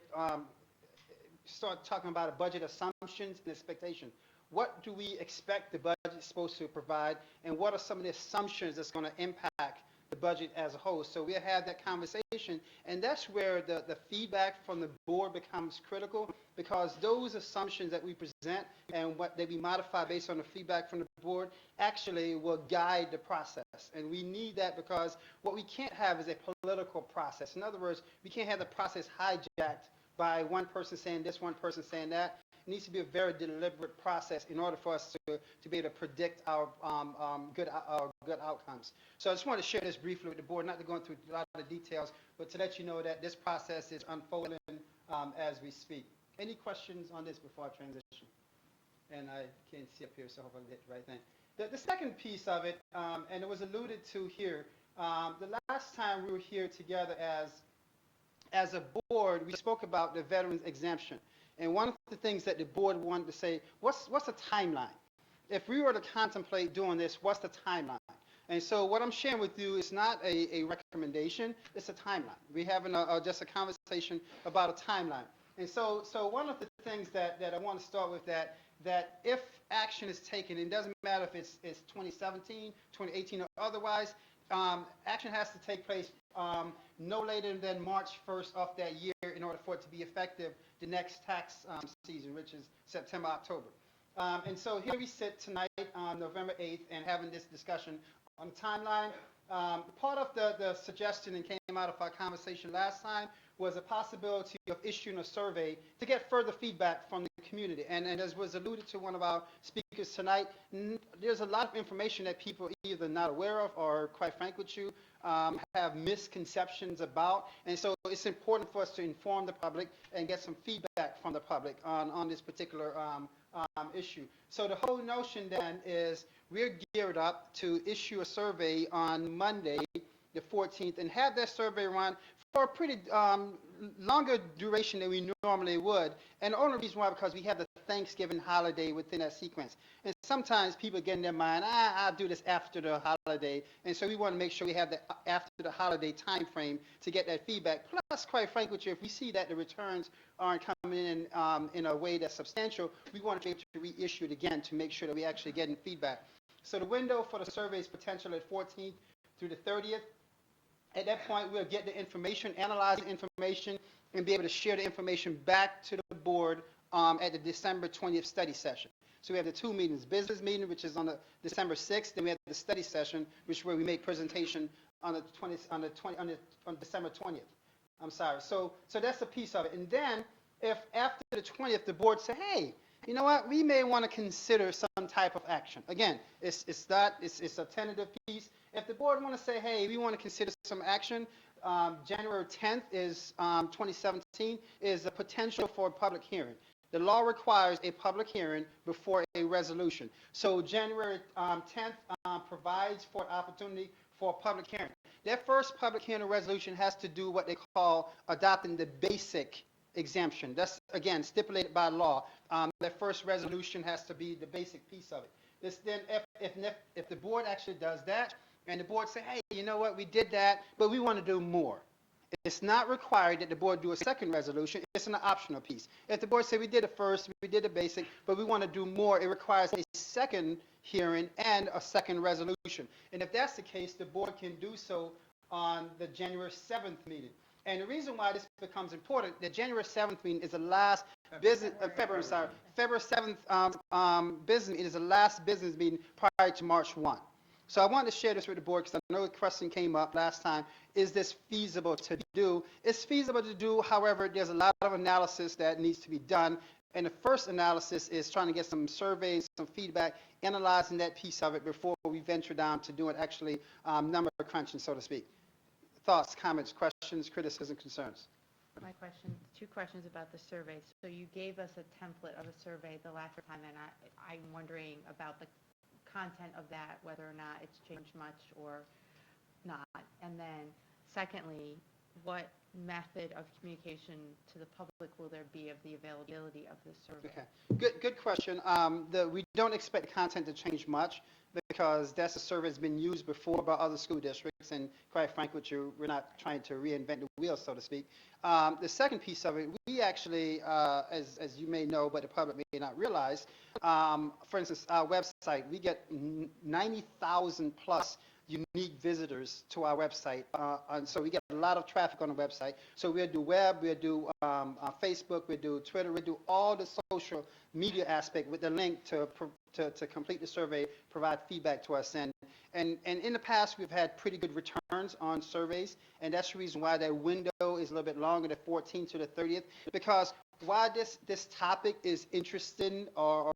start talking about a budget assumptions and expectation. What do we expect the budget is supposed to provide, and what are some of the assumptions that's going to impact the budget as a whole? So we'll have that conversation, and that's where the feedback from the board becomes critical, because those assumptions that we present and what that we modify based on the feedback from the board actually will guide the process. And we need that because what we can't have is a political process. In other words, we can't have the process hijacked by one person saying this, one person saying that. It needs to be a very deliberate process in order for us to be able to predict our good outcomes. So I just want to share this briefly with the board, not to go into a lot of the details, but to let you know that this process is unfolding as we speak. Any questions on this before I transition? And I can't see up here, so I hope I hit the right thing. The second piece of it, and it was alluded to here, the last time we were here together as a board, we spoke about the veterans exemption. And one of the things that the board wanted to say, what's the timeline? If we were to contemplate doing this, what's the timeline? And so what I'm sharing with you is not a recommendation, it's a timeline. We're having just a conversation about a timeline. And so one of the things that I want to start with that if action is taken, it doesn't matter if it's 2017, 2018, or otherwise, action has to take place no later than March 1st of that year in order for it to be effective the next tax season, which is September, October. And so here we sit tonight on November 8th and having this discussion on the timeline. Part of the suggestion that came out of our conversation last time was a possibility of issuing a survey to get further feedback from the community. And as was alluded to one of our speakers tonight, there's a lot of information that people are either not aware of or, quite frank with you, have misconceptions about. And so it's important for us to inform the public and get some feedback from the public on this particular issue. So the whole notion then is we're geared up to issue a survey on Monday, the 14th, and have that survey run for a pretty longer duration than we normally would. And the only reason why, because we have the Thanksgiving holiday within that sequence. And sometimes people get in their mind, I'll do this after the holiday. And so we want to make sure we have the after the holiday time frame to get that feedback. Plus, quite frankly, if we see that the returns aren't coming in a way that's substantial, we want to be able to reissue it again to make sure that we're actually getting feedback. So the window for the survey is potential at 14th through the 30th. At that point, we'll get the information, analyze the information, and be able to share the information back to the board at the December 20th study session. So we have the two meetings, business meeting, which is on the December 6th, then we have the study session, which is where we make presentation on December 20th. I'm sorry. So that's a piece of it. And then if after the 20th, the board say, hey, you know what, we may want to consider some type of action. Again, it's a tentative piece. If the board want to say, hey, we want to consider some action, January 10th is 2017 is a potential for a public hearing. The law requires a public hearing before a resolution. So January 10th provides for an opportunity for a public hearing. That first public hearing resolution has to do what they call adopting the basic exemption. That's, again, stipulated by law. The first resolution has to be the basic piece of it. This then, if the board actually does that, and the board say, hey, you know what, we did that, but we want to do more. It's not required that the board do a second resolution. It's an optional piece. If the board say we did it first, we did the basic, but we want to do more, it requires a second hearing and a second resolution. And if that's the case, the board can do so on the January 7th meeting. And the reason why this becomes important, the January 7th meeting is the last business, February 7th business meeting is the last business meeting prior to March 1. So I wanted to share this with the board because I know the question came up last time. Is this feasible to do? It's feasible to do, however, there's a lot of analysis that needs to be done. And the first analysis is trying to get some surveys, some feedback, analyzing that piece of it before we venture down to doing actually number crunching, so to speak. Thoughts, comments, questions, criticism, concerns? My question, 2 questions about the survey. So you gave us a template of a survey the last time, and I'm wondering about the content of that, whether or not it's changed much or not. And then secondly, what method of communication to the public will there be of the availability of this survey? Okay, good question. We don't expect the content to change much because that's a survey that's been used before by other school districts, and quite frankly, we're not trying to reinvent the wheel, so to speak. The second piece of it, we actually, as you may know, but the public may not realize, for instance, our website, we get 90,000 plus unique visitors to our website, and so we get a lot of traffic on the website. So we'll do web, we'll do Facebook, we'll do Twitter, we'll do all the social media aspect with the link to complete the survey, provide feedback to us. And in the past, we've had pretty good returns on surveys, and that's the reason why that window is a little bit longer, the 14th to the 30th, because while this topic is interesting or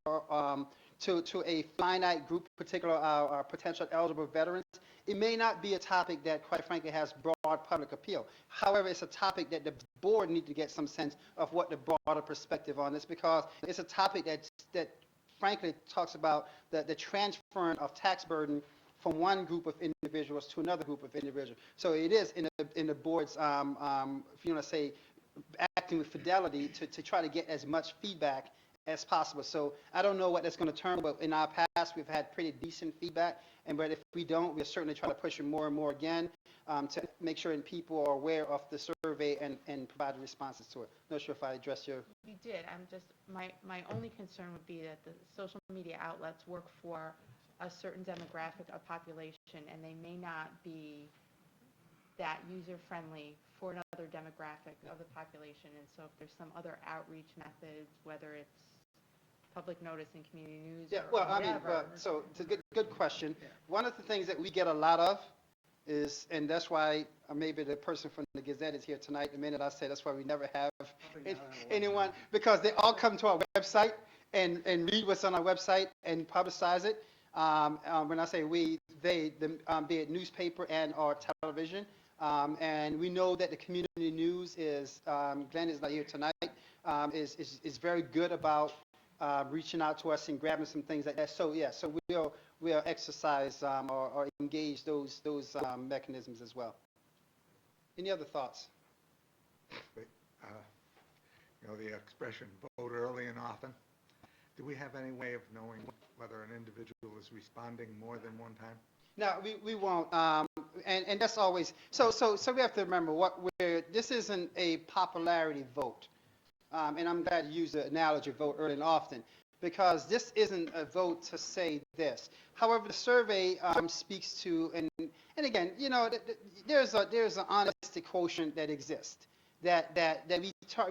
to a finite group, particularly our potential eligible veterans, it may not be a topic that, quite frankly, has broad public appeal. However, it's a topic that the board needs to get some sense of what the broader perspective on this, because it's a topic that frankly talks about the transferring of tax burden from one group of individuals to another group of individuals. So it is in the board's, if you want to say, acting with fidelity to try to get as much feedback as possible. So I don't know what that's going to turn, but in our past, we've had pretty decent feedback. But if we don't, we'll certainly try to push it more and more again to make sure that people are aware of the survey and provide responses to it. Not sure if I addressed your... You did. I'm just, my only concern would be that the social media outlets work for a certain demographic of population, and they may not be that user-friendly for another demographic of the population. And so if there's some other outreach methods, whether it's public notice in community news or whatever. So it's a good question. One of the things that we get a lot of is, and that's why maybe the person from the Gazette is here tonight, the minute I say that's why we never have anyone, because they all come to our website and read what's on our website and publicize it. When I say we, they, be it newspaper and or television. And we know that the community news is, Glenn is not here tonight, is very good about reaching out to us and grabbing some things like that. So yeah, so we'll exercise or engage those mechanisms as well. Any other thoughts? The expression vote early and often. Do we have any way of knowing whether an individual is responding more than one time? No, we won't. And that's always so we have to remember this isn't a popularity vote. And I'm glad you use the analogy vote early and often, because this isn't a vote to say this. However, the survey speaks to, and again, there's an honesty quotient that exists that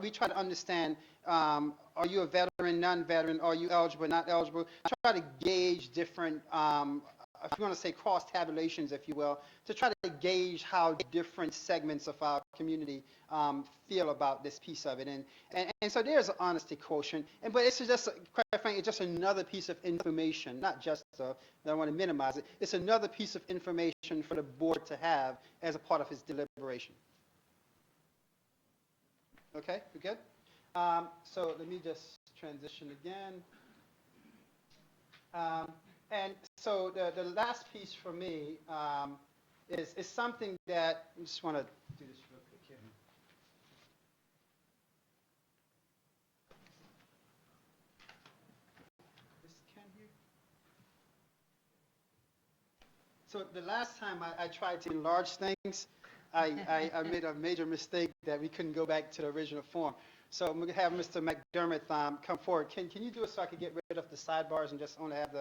we try to understand. Are you a veteran, non-veteran? Are you eligible, not eligible? Try to gauge different, if you want to say cross tabulations, if you will, to try to gauge how different segments of our community feel about this piece of it. And so there's an honesty quotient, but it's just, quite frankly, it's just another piece of information, not just, I don't want to minimize it, it's another piece of information for the board to have as a part of its deliberation. Okay, we good? So let me just transition again. And so the last piece for me is something that, I just want to do this real quick So the last time I tried to enlarge things, I made a major mistake that we couldn't go back to the original form. So I'm going to have Mr. McDermott come forward. Can you do it so I can get rid of the sidebars and just only have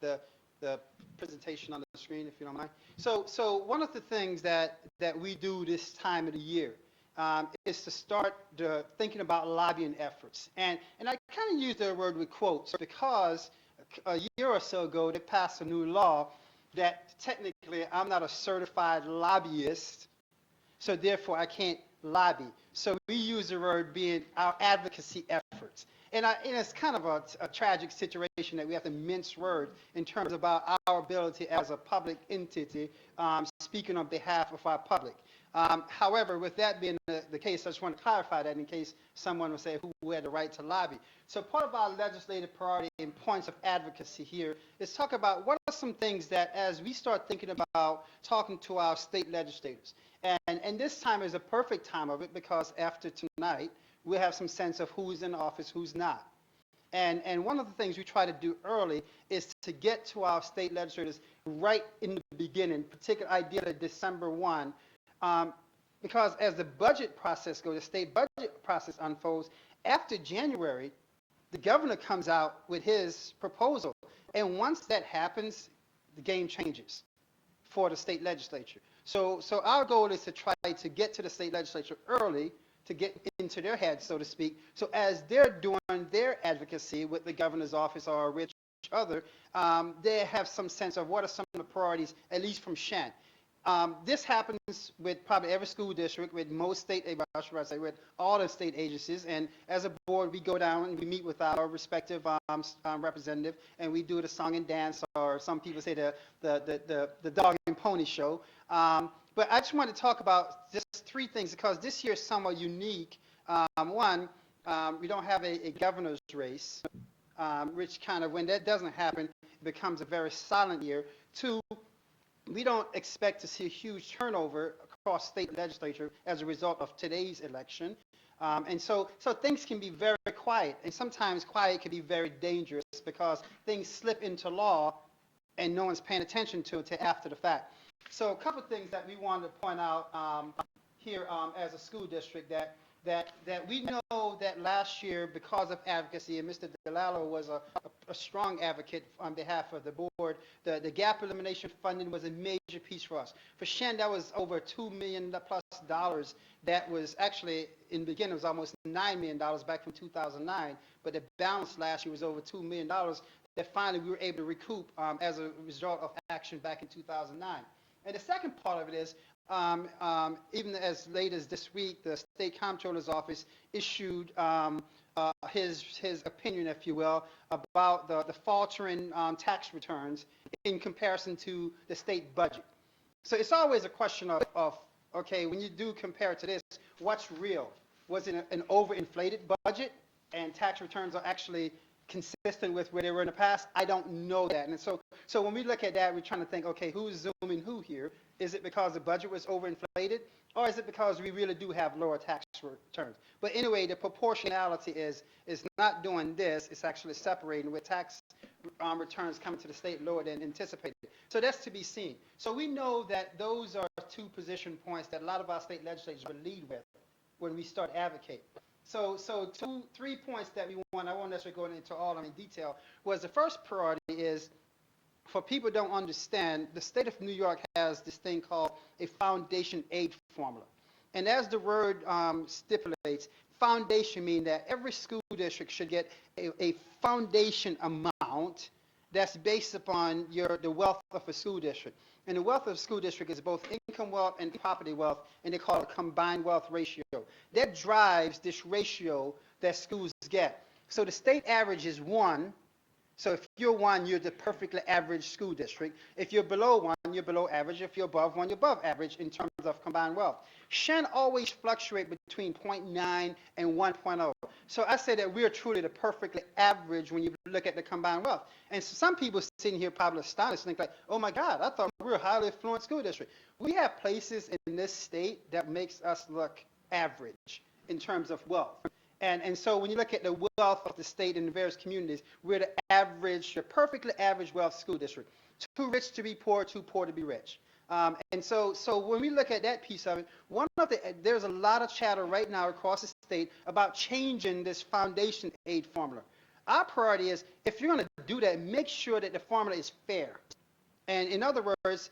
the presentation on the screen, if you don't mind? So one of the things that we do this time of the year is to start thinking about lobbying efforts. And I kind of use the word with quotes because a year or so ago, they passed a new law that technically I'm not a certified lobbyist, so therefore I can't lobby. So we use the word being our advocacy efforts. And it's kind of a tragic situation that we have to mince words in terms about our ability as a public entity speaking on behalf of our public. However, with that being the case, I just want to clarify that in case someone will say who had the right to lobby. So part of our legislative priority and points of advocacy here is talk about what are some things that as we start thinking about talking to our state legislators. And this time is a perfect time of it because after tonight, we'll have some sense of who's in office, who's not. And one of the things we try to do early is to get to our state legislators right in the beginning, particularly ideally December 1, because as the budget process goes, the state budget process unfolds, after January, the governor comes out with his proposal. And once that happens, the game changes for the state legislature. So our goal is to try to get to the state legislature early, to get into their heads, so to speak. So as they're doing their advocacy with the governor's office or which other, they have some sense of what are some of the priorities, at least from Shen. This happens with probably every school district, with most state, with all the state agencies. And as a board, we go down and we meet with our respective representative, and we do the song and dance, or some people say the dog and pony show. But I just want to talk about just three things because this year is somewhat unique. One, we don't have a governor's race, which kind of, when that doesn't happen, it becomes a very silent year. Two, we don't expect to see a huge turnover across state legislature as a result of today's election. And so things can be very quiet, and sometimes quiet can be very dangerous because things slip into law and no one's paying attention to it till after the fact. So a couple of things that we wanted to point out here as a school district that we know that last year, because of advocacy, and Mr. DeLallo was a strong advocate on behalf of the board, the gap elimination funding was a major piece for us. For Shen, that was over $2 million plus that was actually, in the beginning, it was almost $9 million back from 2009, but the balance last year was over $2 million that finally we were able to recoup as a result of action back in 2009. And the second part of it is, even as late as this week, the State Comptroller's Office issued his opinion, if you will, about the faltering tax returns in comparison to the state budget. So it's always a question of okay, when you do compare it to this, what's real? Was it an overinflated budget and tax returns are actually consistent with where they were in the past? I don't know that. And so when we look at that, we're trying to think, okay, who's zooming who here? Is it because the budget was overinflated, or is it because we really do have lower tax returns? But anyway, the proportionality is not doing this, it's actually separating with tax returns coming to the state lower than anticipated. So that's to be seen. So we know that those are two position points that a lot of our state legislators would lead with when we start advocating. So 3 points that we want, I won't necessarily go into all of them in detail, was the first priority is, for people who don't understand, the state of New York has this thing called a foundation aid formula. And as the word stipulates, foundation means that every school district should get a foundation amount that's based upon the wealth of a school district. And the wealth of a school district is both income wealth and property wealth, and they call it a combined wealth ratio. That drives this ratio that schools get. So the state average is 1. So if you're 1, you're the perfectly average school district. If you're below 1, you're below average. If you're above 1, you're above average in terms of combined wealth. Shen always fluctuate between 0.9 and 1.0. So I say that we're truly the perfectly average when you look at the combined wealth. And so some people sitting here probably astonished and think like, oh my God, I thought we were a highly affluent school district. We have places in this state that makes us look average in terms of wealth. And so when you look at the wealth of the state and the various communities, we're the average, the perfectly average wealth school district. Too rich to be poor, too poor to be rich. And so when we look at that piece of it, there's a lot of chatter right now across the state about changing this foundation aid formula. Our priority is, if you're going to do that, make sure that the formula is fair. And in other words,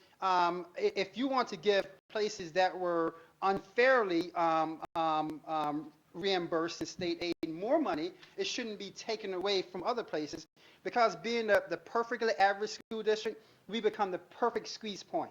if you want to give places that were unfairly reimbursed in state aid more money, it shouldn't be taken away from other places, because being the perfectly average school district, we become the perfect squeeze point.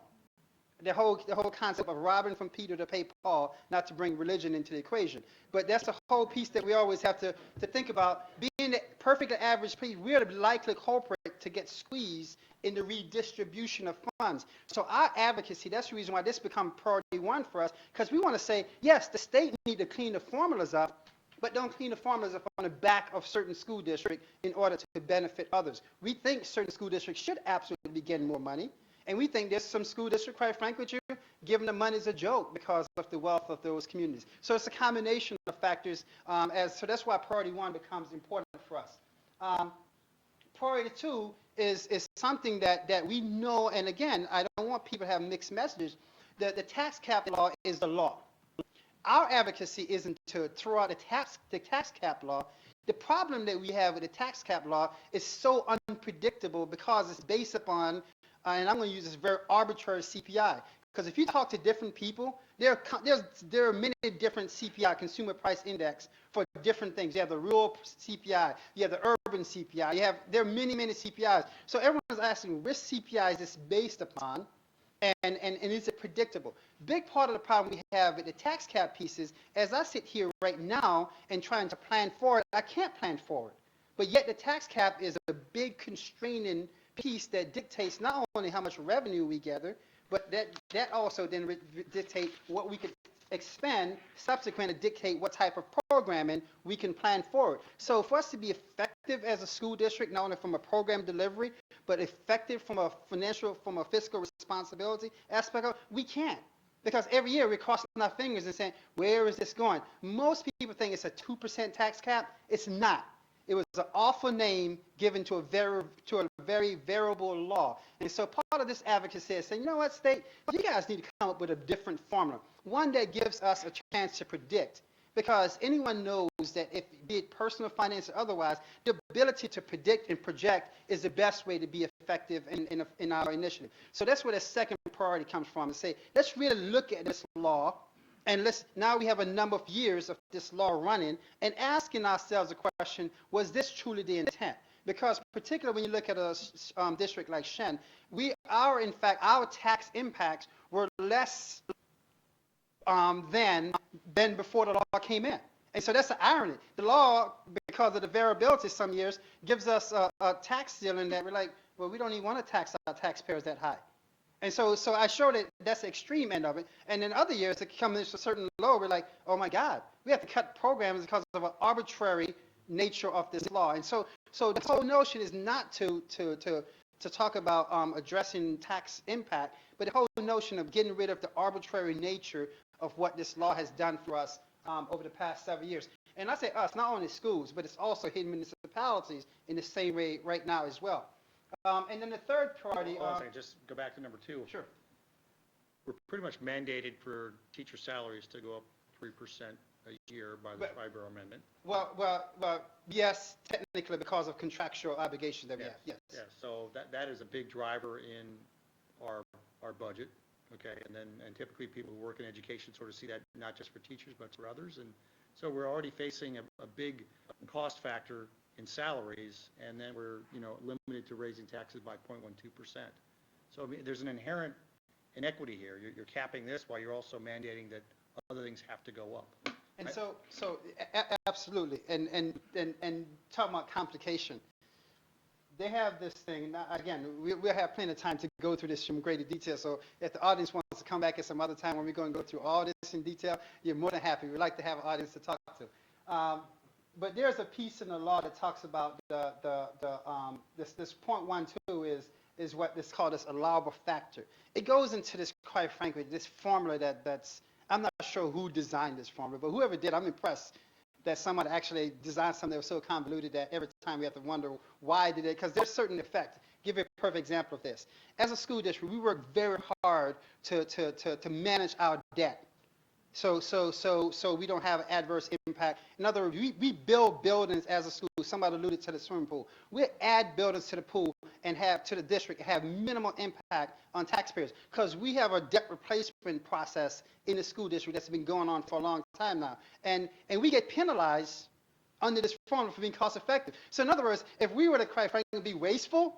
The whole concept of robbing from Peter to pay Paul, not to bring religion into the equation. But that's the whole piece that we always have to think about. Being the perfectly average place, we're the likely culprit to get squeezed in the redistribution of funds. So our advocacy, that's the reason why this becomes priority one for us, because we want to say, yes, the state need to clean the formulas up, but don't clean the formulas up on the back of certain school districts in order to benefit others. We think certain school districts should absolutely be getting more money. And we think there's some school district, quite frankly, with you, giving the money as a joke because of the wealth of those communities. So it's a combination of factors. So that's why priority one becomes important for us. Priority two is something that we know, and again, I don't want people to have mixed messages. The tax cap law is the law. Our advocacy isn't to throw out the tax cap law. The problem that we have with the tax cap law is so unpredictable because it's based upon and I'm going to use this very arbitrary CPI, because if you talk to different people, there are many different CPI, consumer price index, for different things. You have the rural CPI, you have the urban CPI, there are many CPIs. So everyone's asking which CPI is this based upon, and is it predictable? Big part of the problem we have with the tax cap pieces, as I sit here right now and trying to plan forward, I can't plan forward. But yet the tax cap is a big constraining piece that dictates not only how much revenue we gather, but that also then dictate what we could expend, subsequently dictate what type of programming we can plan forward. So for us to be effective as a school district, not only from a program delivery, but effective from a fiscal responsibility aspect of it, we can't. Because every year we're crossing our fingers and saying, where is this going? Most people think it's a 2% tax cap. It's not. It was an awful name given to a very variable law. And so part of this advocacy is saying, you know what, state, you guys need to come up with a different formula, one that gives us a chance to predict. Because anyone knows that, if be it personal finance or otherwise, the ability to predict and project is the best way to be effective in our initiative. So that's where the second priority comes from, to say, let's really look at this law. And now we have a number of years of this law running and asking ourselves the question, was this truly the intent? Because particularly when you look at a district like Shen, our tax impacts were less than before the law came in. And so that's the irony. The law, because of the variability some years, gives us a tax ceiling that we're like, well, we don't even want to tax our taxpayers that high. And so I showed that that's the extreme end of it. And in other years, it comes to a certain low, we're like, oh my God, we have to cut programs because of an arbitrary nature of this law. And so the whole notion is not to talk about addressing tax impact, but the whole notion of getting rid of the arbitrary nature of what this law has done for us over the past several years. And I say us, not only schools, but it's also hitting municipalities in the same way right now as well. And then the third priority. Just go back to number two. Sure. We're pretty much mandated for teacher salaries to go up 3% a year by the Triborough Amendment. Well, yes, technically because of contractual obligations that we have. Yes. Yeah. So that is a big driver in our budget. Okay. And typically people who work in education sort of see that not just for teachers but for others. And so we're already facing a big cost factor in salaries, and then we're limited to raising taxes by 0.12%. So I mean, there's an inherent inequity here. You're capping this while you're also mandating that other things have to go up. And so absolutely. And talking about complication, they have this thing. Now, again, we'll have plenty of time to go through this in greater detail. So if the audience wants to come back at some other time when we're going to go through all this in detail, you're more than happy. We'd like to have an audience to talk to. But there's a piece in the law that talks about this 0.12 is what is called this allowable factor. It goes into this, quite frankly, this formula that's, I'm not sure who designed this formula, but whoever did, I'm impressed. that someone actually designed something that was so convoluted that every time we have to wonder why did it, because there's certain effect. Give you a perfect example of this. As a school district, we work very hard to manage our debt. So we don't have an adverse impact. In other words, we build buildings as a school. Somebody alluded to the swimming pool. We add buildings to the pool and have to the district have minimal impact on taxpayers because we have a debt replacement process in the school district that's been going on for a long time now. And we get penalized under this formula for being cost effective. So in other words, if we were to, quite frankly, be wasteful,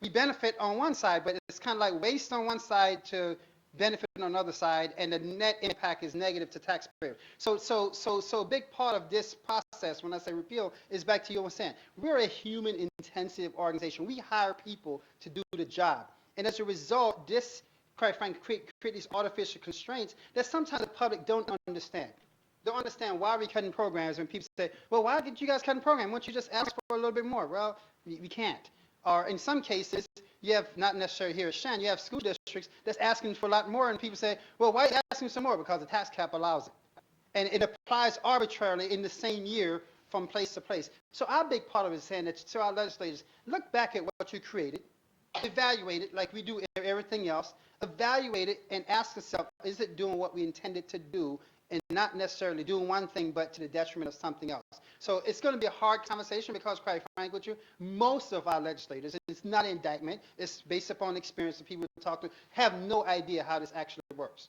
we benefit on one side, but it's kind of like waste on one side to benefit on the other side, and the net impact is negative to taxpayers. So a big part of this process, when I say repeal, is back to you were saying. We're a human-intensive organization. We hire people to do the job. And as a result, this, quite frankly, create these artificial constraints that sometimes the public don't understand. Don't understand why we're cutting programs when people say, well, why did you guys cut the program? Why don't you just ask for a little bit more? Well, we can't. Or in some cases, you have, not necessarily here at Shen, you have school districts that's asking for a lot more, and people say, well, why are you asking for more? Because the tax cap allows it. And it applies arbitrarily in the same year from place to place. So our big part of it is saying that to our legislators, look back at what you created, evaluate it like we do everything else, evaluate it and ask yourself, is it doing what we intended to do, and not necessarily doing one thing but to the detriment of something else. So it's going to be a hard conversation because, quite frankly with you, most of our legislators, it's not an indictment, it's based upon experience that people talk to, have no idea how this actually works.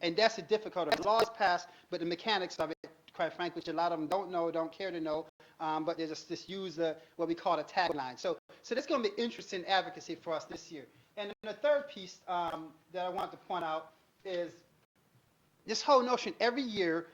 And that's the difficulty. The law is passed, but the mechanics of it, quite frankly, a lot of them don't know, don't care to know, but they just use what we call a tagline. So that's going to be interesting advocacy for us this year. And then the third piece that I want to point out is this whole notion, every year,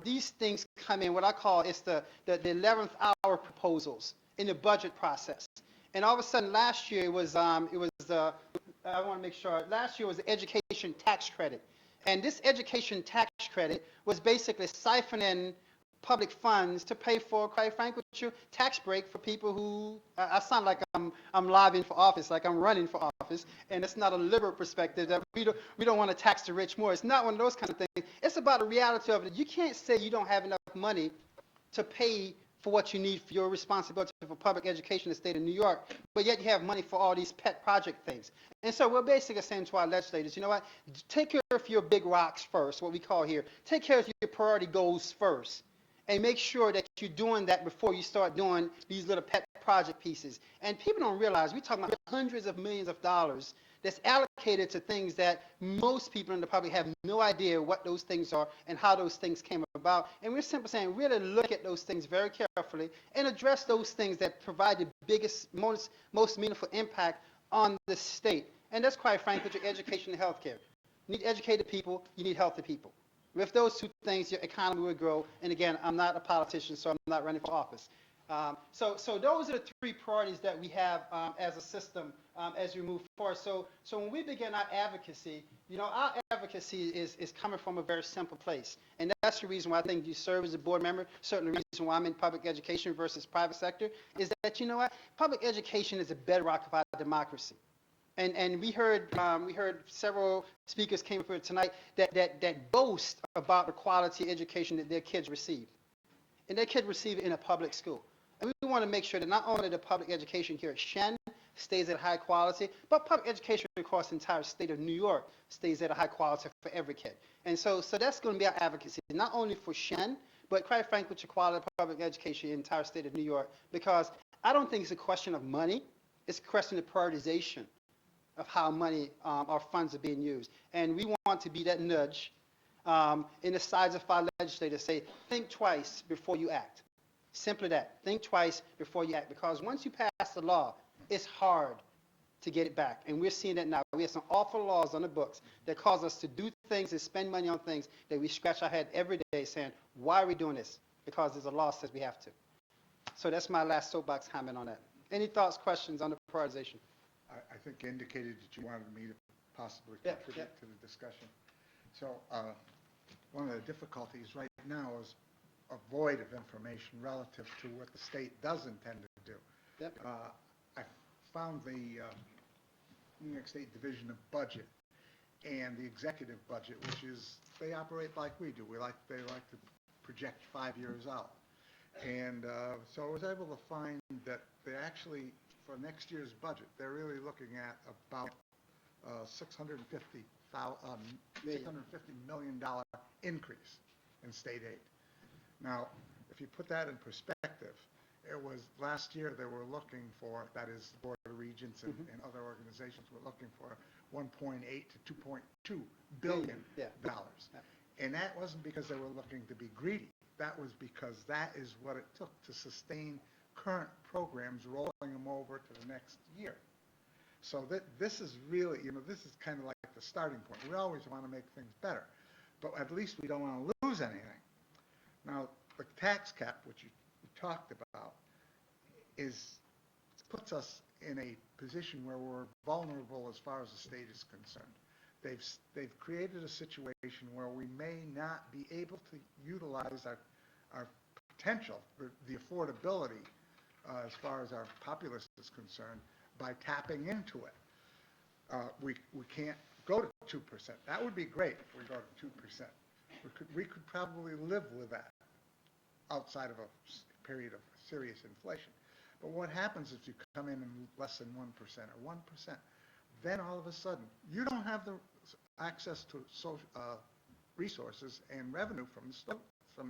these things come in, what I call it's the 11th hour proposals in the budget process. And all of a sudden last year I want to make sure, last year was the education tax credit. And this education tax credit was basically siphoning public funds to pay for, quite frankly, tax break for people who, I sound like I'm lobbying for office, like I'm running for office, and it's not a liberal perspective that we don't want to tax the rich more. It's not one of those kind of things. It's about the reality of it. You can't say you don't have enough money to pay for what you need for your responsibility for public education in the state of New York, but yet you have money for all these pet project things. And so we're basically saying to our legislators, you know what, take care of your big rocks first, what we call here. Take care of your priority goals first. And make sure that you're doing that before you start doing these little pet project pieces. And people don't realize we're talking about hundreds of millions of dollars that's allocated to things that most people in the public have no idea what those things are and how those things came about. And we're simply saying really look at those things very carefully and address those things that provide the biggest, most meaningful impact on the state. And that's quite frankly your education and healthcare. You need educated people, you need healthy people. With those two things, your economy will grow. And again, I'm not a politician, so I'm not running for office. So those are the three priorities that we have as a system as we move forward. So when we begin our advocacy, our advocacy is coming from a very simple place. And that's the reason why I think you serve as a board member, certainly the reason why I'm in public education versus private sector, is that, you know what, public education is the bedrock of our democracy. And we heard several speakers came up here tonight that boast about the quality education that their kids receive. And their kids receive it in a public school. And we want to make sure that not only the public education here at Shen stays at high quality, but public education across the entire state of New York stays at a high quality for every kid. And so that's going to be our advocacy, not only for Shen, but quite frankly, the quality of public education in the entire state of New York. Because I don't think it's a question of money, it's a question of prioritization of how money, our funds are being used. And we want to be that nudge in the sides of our legislators, say, think twice before you act. Simply that. Think twice before you act. Because once you pass the law, it's hard to get it back. And we're seeing that now. We have some awful laws on the books that cause us to do things and spend money on things that we scratch our head every day saying, why are we doing this? Because there's a law that says we have to. So that's my last soapbox comment on that. Any thoughts, questions on the prioritization? I think you indicated that you wanted me to possibly contribute to the discussion. So one of the difficulties right now is a void of information relative to what the state does intend to do. Yep. I found the New York State Division of Budget and the executive budget, which is, they operate like we do. They like to project 5 years out. And so I was able to find that they actually, for next year's budget, they're really looking at about $650 million increase in state aid. Now, if you put that in perspective, it was, last year they were looking for, that is, the Board of Regents and other organizations were looking for 1.8 to 2.2 billion dollars. And that wasn't because they were looking to be greedy. That was because that is what it took to sustain current programs, rolling them over to the next year. So this is really, this is kind of like the starting point. We always want to make things better, but at least we don't want to lose anything. Now, the tax cap, which you talked about, puts us in a position where we're vulnerable as far as the state is concerned. They've created a situation where we may not be able to utilize our potential, the affordability, as far as our populace is concerned, by tapping into it. We can't go to 2%. That would be great if we go to 2%. We could probably live with that outside of a period of serious inflation. But what happens if you come in less than 1% or 1%? Then all of a sudden, you don't have the access to social resources and revenue from the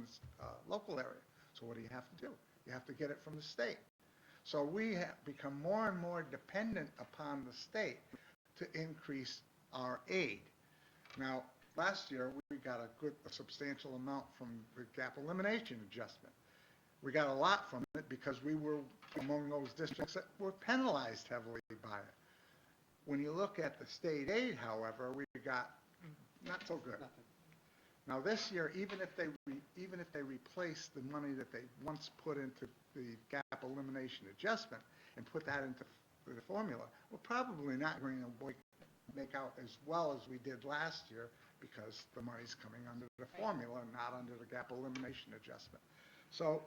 local area. So what do you have to do? You have to get it from the state. So we have become more and more dependent upon the state to increase our aid. Now, last year, we got a substantial amount from the gap elimination adjustment. We got a lot from it because we were among those districts that were penalized heavily by it. When you look at the state aid, however, we got not so good. Now this year, even if they replace the money that they once put into the gap elimination adjustment and put that into the formula, we're probably not going to make out as well as we did last year because the money's coming under the formula and not under the gap elimination adjustment. So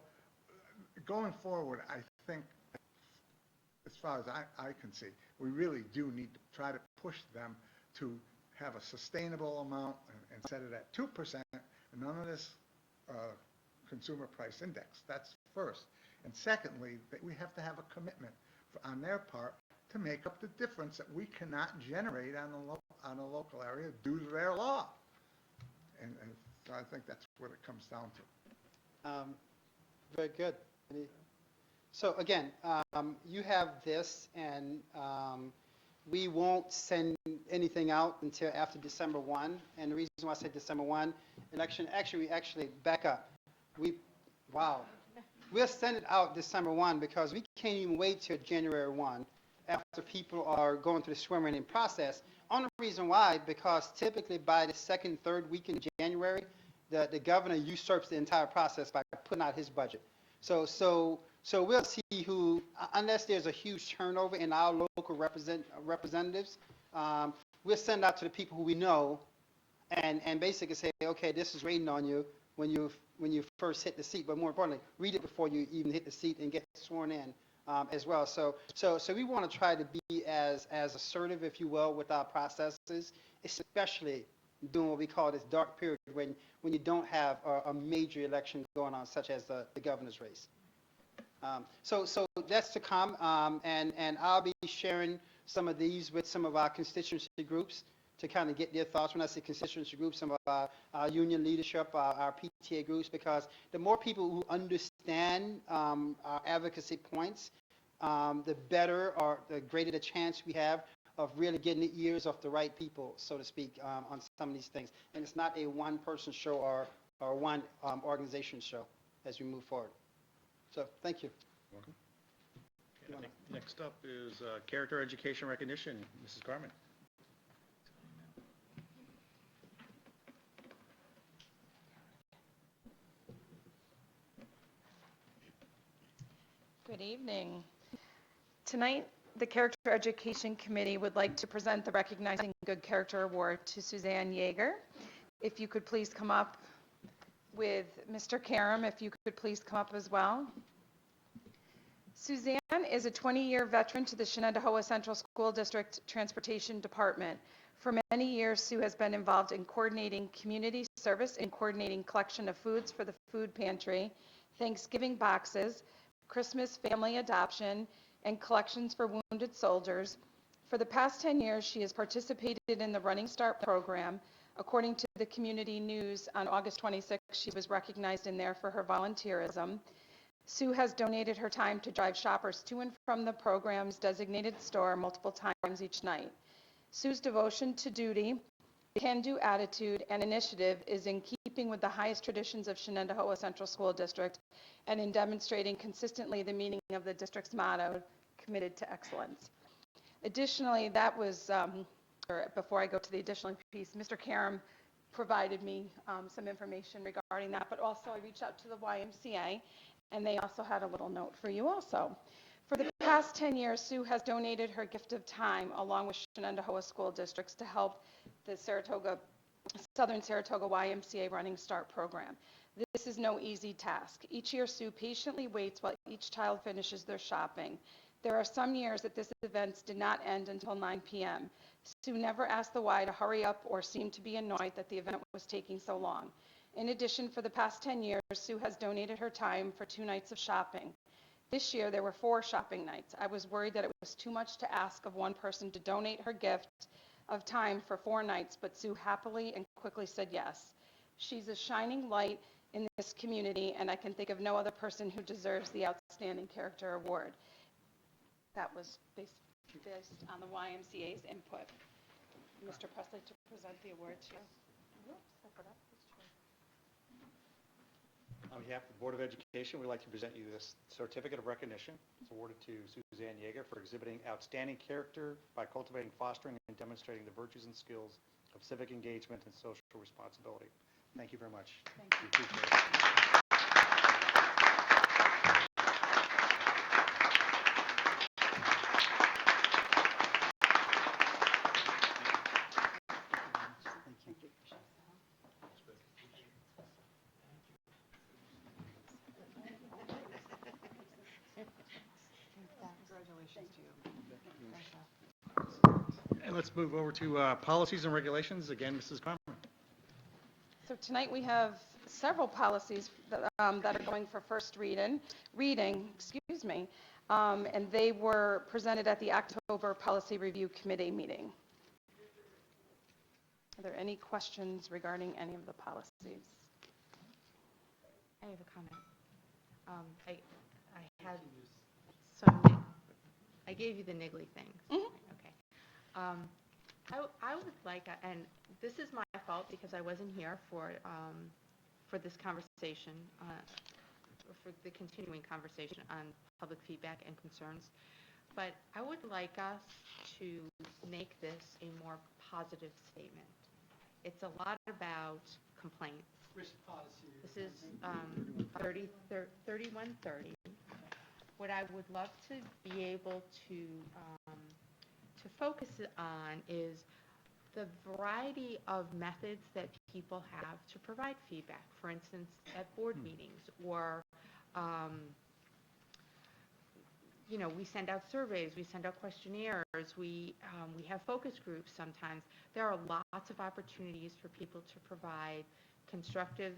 going forward, I think, as far as I can see, we really do need to try to push them to have a sustainable amount and set it at 2%, and none of this consumer price index. That's first. And secondly, that we have to have a commitment on their part to make up the difference that we cannot generate on a local area due to their law. And so I think that's what it comes down to. Very good. So again, you have this, and we won't send anything out until after December 1. And the reason why I said December 1, actually back up. We'll send it out December 1 because we can't even wait till January 1 after people are going through the swearing in process. Only reason why, because typically by the second, third week in January, the governor usurps the entire process by putting out his budget. So we'll see who, unless there's a huge turnover in our local representatives, we'll send out to the people who we know and basically say, okay, this is waiting on you when you first hit the seat. But more importantly, read it before you even hit the seat and get sworn in as well. So we want to try to be as assertive, if you will, with our processes, especially during what we call this dark period when you don't have a major election going on, such as the governor's race. So that's to come, and I'll be sharing some of these with some of our constituency groups to kind of get their thoughts. When I say constituency groups, some of our union leadership, our PTA groups, because the more people who understand our advocacy points, the better or the greater the chance we have of really getting the ears of the right people, so to speak, on some of these things. And it's not a one-person show or one organization show as we move forward. So, thank you. Welcome. Okay, next up is character education recognition. Mrs. Carmen. Good evening. Tonight, the Character Education Committee would like to present the Recognizing Good Character Award to Suzanne Yeager. If you could please come up with Mr. Karam, if you could please come up as well. Suzanne is a 20-year veteran to the Shenendehowa Central School District Transportation Department. For many years, Sue has been involved in coordinating community service and coordinating collection of foods for the food pantry Thanksgiving boxes, Christmas family adoption, and collections for wounded soldiers. For the past 10 years, she has participated in the Running Start program. According to the Community News, on August 26, she was recognized in there for her volunteerism. Sue has donated her time to drive shoppers to and from the program's designated store multiple times each night. Sue's devotion to duty, can-do attitude, and initiative is in keeping with the highest traditions of Shenendehowa Central School District and in demonstrating consistently the meaning of the district's motto, committed to excellence. Additionally, that was, or before I go to the additional piece, Mr. Karam provided me some information regarding that, but also I reached out to the YMCA, and they also had a little note for you also. For the past 10 years, Sue has donated her gift of time along with Shenendehowa school districts to help the Southern Saratoga YMCA Running Start program. This is no easy task. Each year, Sue patiently waits while each child finishes their shopping. There are some years that this event did not end until 9 p.m. Sue never asked the Y to hurry up or seemed to be annoyed that the event was taking so long. In addition, for the past 10 years, Sue has donated her time for 2 nights of shopping. This year, there were 4 shopping nights. I was worried that it was too much to ask of one person to donate her gift of time for 4 nights, but Sue happily and quickly said yes. She's a shining light in this community, and I can think of no other person who deserves the Outstanding Character Award. That was based on the YMCA's input. Mr. Presley, to present the award to you. On behalf of the Board of Education, we'd like to present you this certificate of recognition. It's awarded to Suzanne Yeager for exhibiting outstanding character by cultivating, fostering, and demonstrating the virtues and skills of civic engagement and social responsibility. Thank you very much. Thank you. We appreciate it. Congratulations to you. And let's move over to policies and regulations. Again, Mrs. Carmen. So tonight we have several policies that are going for first reading, and they were presented at the October Policy Review Committee meeting. Are there any questions regarding any of the policies? I have a comment. I had some, I gave you the niggly things. Okay. I would like, and this is my fault because I wasn't here for this conversation, for the continuing conversation on public feedback and concerns, but I would like us to make this a more positive statement. It's a lot about complaints. Which policy? This is 3130. What I would love to be able to focus on is the variety of methods that people have to provide feedback. For instance, at board meetings, or we send out surveys, we send out questionnaires, we have focus groups sometimes. There are lots of opportunities for people to provide constructive,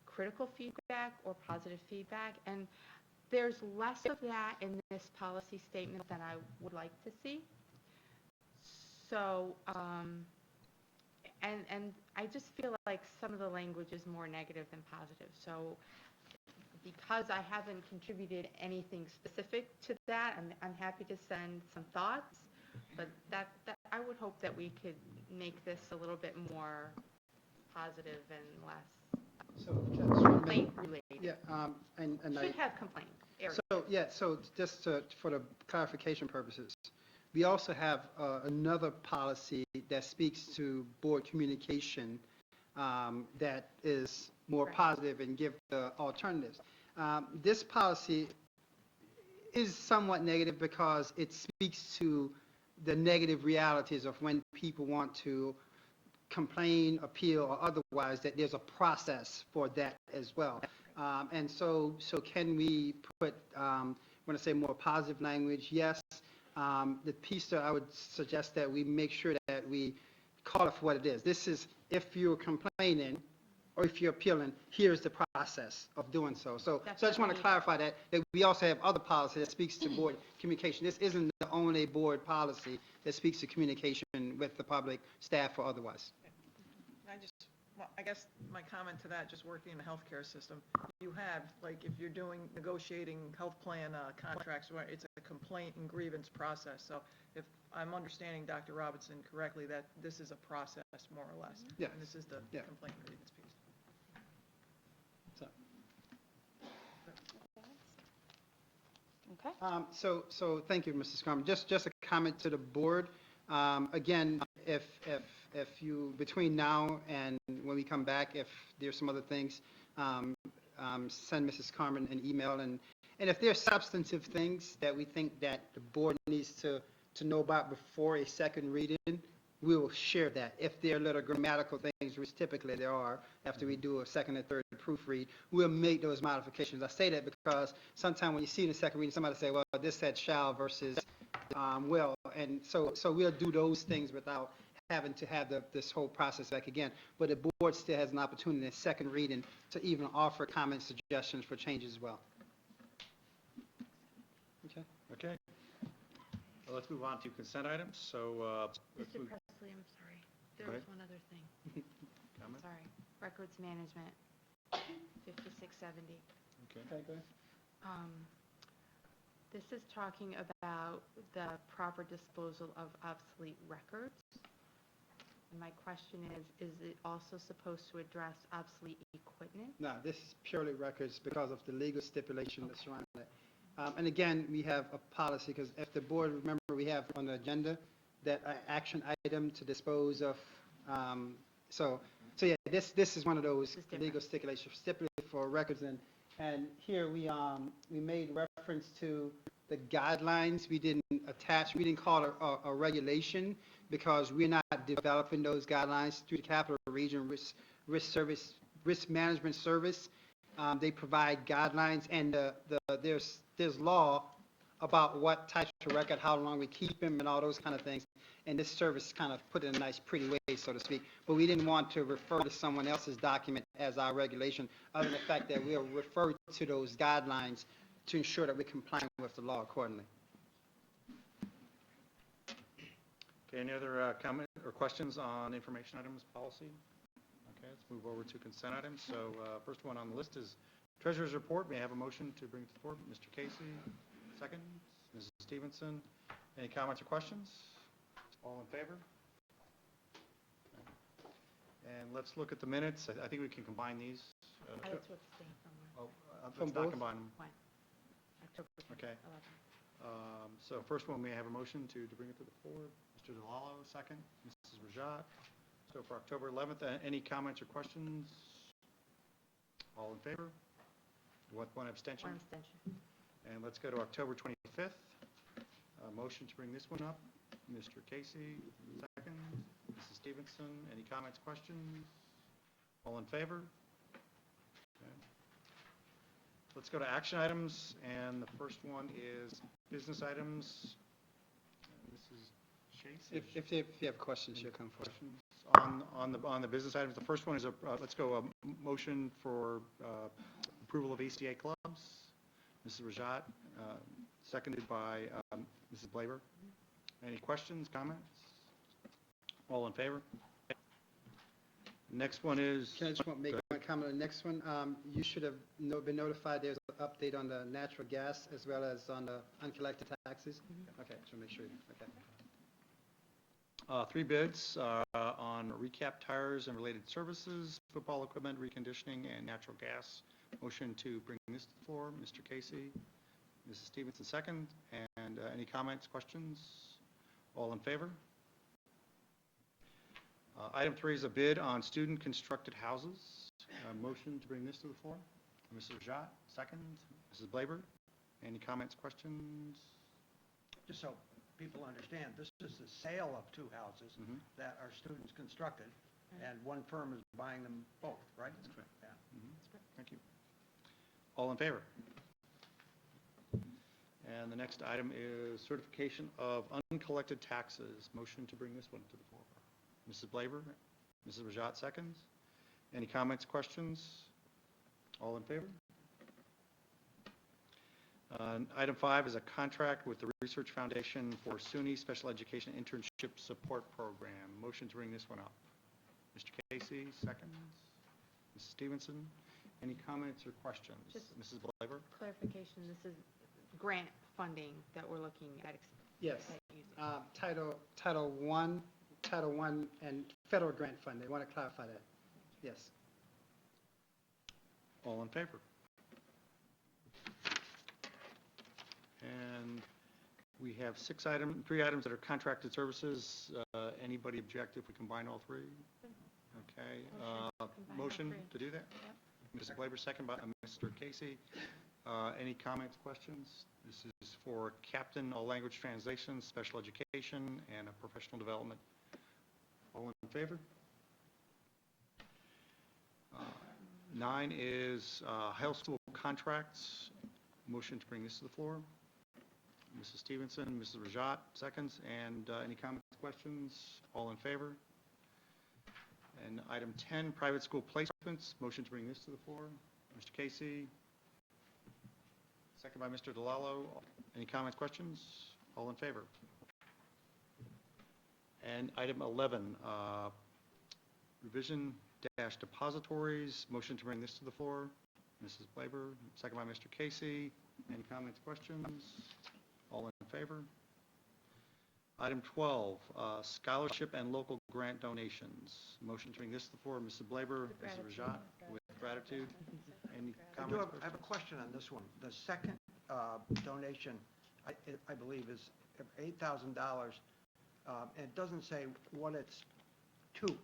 critical feedback or positive feedback, and there's less of that in this policy statement than I would like to see. So, and I just feel like some of the language is more negative than positive. So, because I haven't contributed anything specific to that, I'm happy to send some thoughts, but that I would hope that we could make this a little bit more positive and less complaint related. Yeah, and Should have complaint areas. So just for the clarification purposes, we also have another policy that speaks to board communication that is more positive and give the alternatives. This policy is somewhat negative because it speaks to the negative realities of when people want to complain, appeal, or otherwise, that there's a process for that as well. And so can we put, when I say more positive language, yes. The piece that I would suggest that we make sure that we call it for what it is. This is, if you're complaining, or if you're appealing, here's the process of doing so. So I just want to clarify that we also have other policy that speaks to board communication. This isn't the only board policy that speaks to communication with the public, staff, or otherwise. I guess my comment to that, just working in the healthcare system, you have, like, if you're negotiating health plan contracts, where it's a complaint and grievance process. So if I'm understanding Dr. Robinson correctly, that this is a process, more or less. Yes. And this is the Yeah. complaint and grievance piece. Okay. So thank you, Mrs. Carmen. Just a comment to the board. Again, if you, between now and when we come back, if there's some other things, send Mrs. Carmen an email. And if there's substantive things that we think that the board needs to know about before a second reading, we will share that. If there are little grammatical things, which typically there are, after we do a second and third proofread, we'll make those modifications. I say that because sometimes when you see in the second reading, somebody say, well, this said shall versus will. And so we'll do those things without having to have this whole process back again. But the board still has an opportunity in the second reading to even offer comments, suggestions for changes as well. Okay. Okay. Well, let's move on to consent items. So, let's Mr. move- Presley, I'm sorry. There Go was ahead. one other thing. Comment? Sorry. Records management, 5670. Okay. Okay, go ahead. This is talking about the proper disposal of obsolete records. And my question is it also supposed to address obsolete equipment? No, this is purely records because of the legal stipulation that's surrounding it. And again, we have a policy, because if the board, remember, we have on the agenda that action item to dispose of, so yeah, this is one of those legal stipulations, stipulated for records. And here we made reference to the guidelines. We didn't call it a regulation, because we're not developing those guidelines through the Capital Region Risk Management Service. They provide guidelines, and there's law about what types of record, how long we keep them, and all those kind of things. And this service kind of put it in a nice, pretty way, so to speak. But we didn't want to refer to someone else's document as our regulation, other than the fact that we'll refer to those guidelines to ensure that we're complying with the law accordingly. Okay, any other comment or questions on information items policy? Okay, let's move over to consent items. So first one on the list is Treasurer's Report. May I have a motion to bring to the floor? Mr. Casey, second. Mrs. Stevenson, any comments or questions? All in favor? And let's look at the minutes. I think we can combine these. I was to abstain from one. From Let's not both? combine them. One. October Okay. 11th. So first one, may I have a motion to bring it to the floor? Mr. DeLallo, second. Mrs. Rajat. So for October 11th, any comments or questions? All in favor? One abstention? One abstention. And let's go to October 25th. Motion to bring this one up. Mr. Casey, second. Mrs. Stevenson, any comments, questions? All in favor? Okay. Let's go to action items, and the first one is business items. Mrs. Chase? If you have questions, you'll come forward. On the business items, the first one is let's go, a motion for approval of ACA clubs. Mrs. Rajat, seconded by Mrs. Blaber. Any questions, comments? All in favor? Next one is... Can I just make one comment on the next one? You should have been notified there's an update on the natural gas as well as on the uncollected taxes. Okay, just make sure. Okay. 3 bids on recap tires and related services, football equipment, reconditioning, and natural gas. Motion to bring this to the floor. Mr. Casey, Mrs. Stevenson, second. And any comments, questions? All in favor? Item 3 is a bid on student-constructed houses. Motion to bring this to the floor. Mrs. Rajat, second. Mrs. Blaber, any comments, questions? Just so people understand, this is the sale of 2 houses that are students constructed, and one firm is buying them both, right? That's correct. Yeah. Thank you. All in favor? And the next item is certification of uncollected taxes. Motion to bring this one to the floor. Mrs. Blaber, Mrs. Rajat seconds. Any comments, questions? All in favor? Item 5 is a contract with the Research Foundation for SUNY Special Education Internship Support Program. Motion to bring this one up. Mr. Casey, seconds. Mrs. Stevenson, any comments or questions? Just- Mrs. Blaber? Clarification, this is grant funding that we're looking at. Yes. at using. Title I and federal grant funding. I want to clarify that. Yes. All in favor? And we have 3 items that are contracted services. Anybody object if we combine all 3? Okay. Motion to do that? Mrs. Glaber, second by Mr. Casey. Any comments, questions? This is for Captain All Language Translation, Special Education, and Professional Development. All in favor? 9 is high school contracts. Motion to bring this to the floor. Mrs. Stevenson, Mrs. Rajat, seconds. And any comments, questions? All in favor? And item 10, private school placements. Motion to bring this to the floor. Mr. Casey, second by Mr. DeLallo. Any comments, questions? All in favor? And item 11, revision dash depositories. Motion to bring this to the floor. Mrs. Blaber, second by Mr. Casey. Any comments, questions? All in favor? Item 12, scholarship and local grant donations. Motion to bring this to the floor. Mrs. Blaber, Mrs. Rajat, with gratitude. Any I do comments? have, I have a question on this one. The second donation, I believe, is $8,000, and it doesn't say what it's to.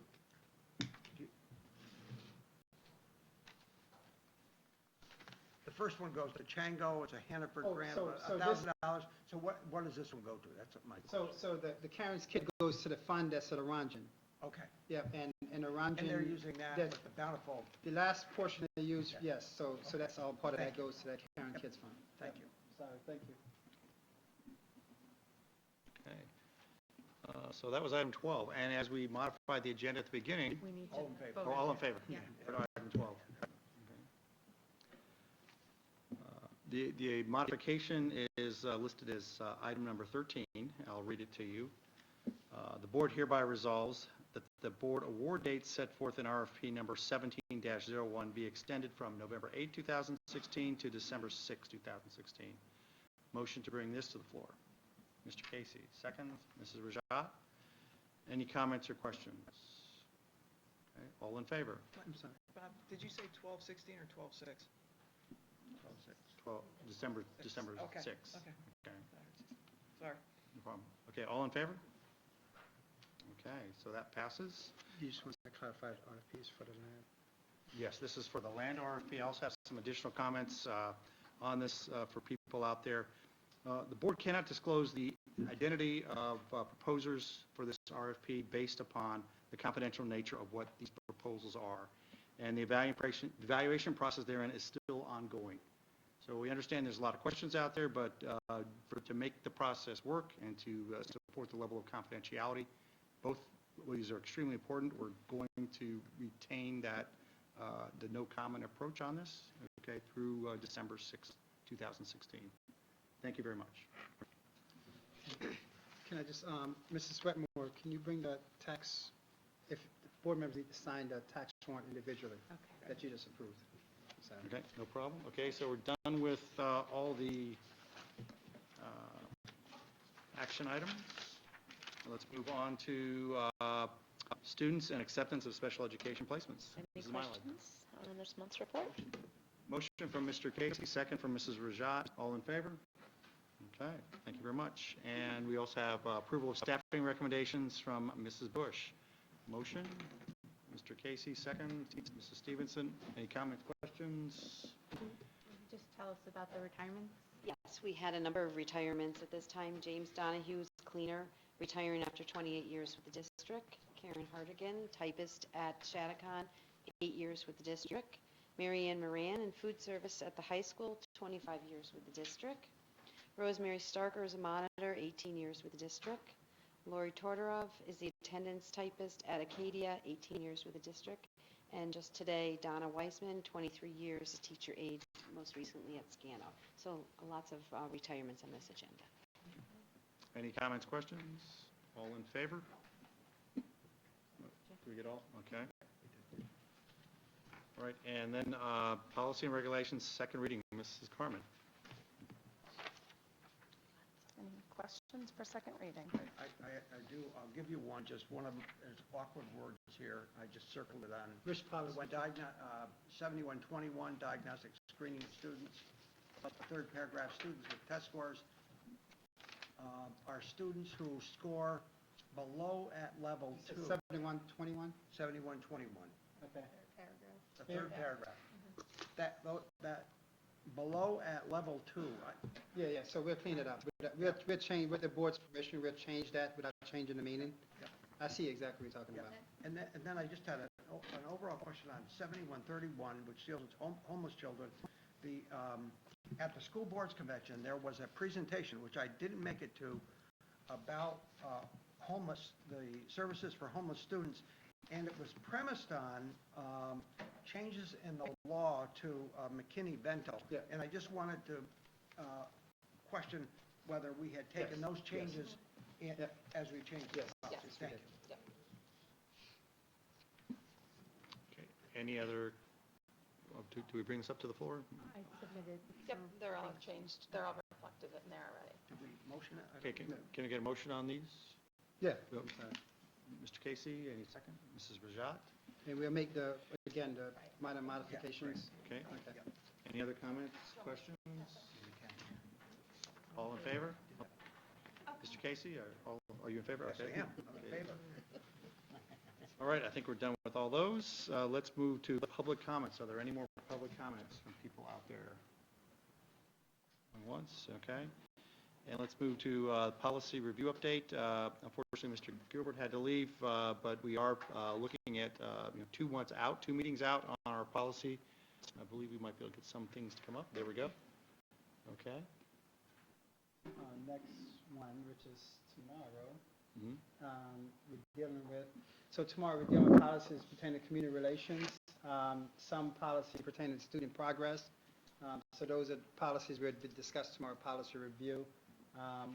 The first one goes to Chango, it's a Hannaford Oh, grant so of this- $1,000. So what does this one go to? That's my question. So the Karen's kit goes to the fund that's at Orangen. Okay. Yep, and Orangen. And they're using that with the bountiful. The last portion they use, Yeah. yes, so that's all part of Thank that goes to that Karen Kids Fund. Thank you. Sorry, thank you. Okay. So that was item 12. And as we modified the agenda at the beginning, We need to All in favor. vote. all in favor? Yeah. For item 12. The modification is listed as item number 13. I'll read it to you. The board hereby resolves that the board award dates set forth in RFP number 17-01 be extended from November 8, 2016 to December 6, 2016. Motion to bring this to the floor. Mr. Casey, second. Mrs. Rajat. Any comments or questions? Okay, all in favor? I'm sorry. Bob, did you say 12/16 or 12/6? 12, December Okay, 6. okay. Okay, Sorry. no problem. Okay, all in favor? Okay, so that passes. You just want to clarify RFPs for the land. Yes, this is for the land RFP. I also have some additional comments on this for people out there. The board cannot disclose the identity of proposers for this RFP based upon the confidential nature of what these proposals are. And the evaluation process therein is still ongoing. So we understand there's a lot of questions out there, but to make the process work and to support the level of confidentiality, both of these are extremely important. We're going to retain that, the no comment approach on this, okay, through December 6, 2016. Thank you very much. Can I just, Mrs. Wetmore, can you bring the tax, if the board members need to sign the tax warrant individually Okay. that you just approved? Sorry. Okay, no problem. Okay, so we're done with all the action items. Let's move on to students and acceptance of special education placements. Any Mrs. Mylett. questions on this month's report? Motion from Mr. Casey, second from Mrs. Rajat. All in favor? Okay, thank you very much. And we also have approval of staffing recommendations from Mrs. Bush. Motion, Mr. Casey, second. Mrs. Stevenson, any comments, questions? Just tell us about the retirements. Yes, we had a number of retirements at this time. James Donahue's cleaner, retiring after 28 years with the district. Karen Hartigan, typist at Shattuckon, 8 years with the district. Mary Ann Moran in food service at the high school, 25 years with the district. Rosemary Starker is a monitor, 18 years with the district. Lori Tortorov is the attendance typist at Acadia, 18 years with the district. And just today, Donna Weisman, 23 years, a teacher aide, most recently at Scano. So lots of retirements on this agenda. Any comments, questions? All in favor? Do we get all? Okay. All right, and then policy and regulations, second reading, Mrs. Carmen. Any questions for second reading? I do, I'll give you one, just one of them, there's awkward words here, I just circled it on. Which policy? 7121, diagnostic screening of students, third paragraph, students with test scores, are students who score below at level 2. 7121? 7121, Okay. the third paragraph. That below at level 2, Yeah, so we'll clean it up. We'll change, with the board's permission, we'll change that without changing the meaning. Yep. I see exactly what you're talking about. And then I just had an overall question on 7131, which deals with homeless children. At the school boards convention, there was a presentation, which I didn't make it to, about the services for homeless students, and it was premised on changes in the law to McKinney-Vento. Yeah. And I just wanted to question whether we had taken those changes as we changed the policy. Yes, we Thank did. you. Okay. Any other, do we bring this up to the floor? I submitted. Yep, they're all changed, they're all reflected in there already. Did we motion it? Okay, can I get a motion on these? Yeah. Well, Mr. Casey, any second? Mrs. Rajat? And we'll make the minor modifications. Okay. Okay. Any other comments, questions? All in favor? Mr. Casey, are you in favor? Yes, Okay. I am. I'm in favor. All right, I think we're done with all those. Let's move to public comments. Are there any more public comments from people out there? Once, okay. And let's move to policy review update. Unfortunately, Mr. Gilbert had to leave, but we are looking at 2 meetings out on our policy. I believe we might be able to get some things to come up. There we go. Okay. Next one, which is tomorrow, Mhm. we're dealing with, so tomorrow we're dealing with policies pertaining to community relations, some policy pertaining to student progress. So those are policies we'll discuss tomorrow, policy review,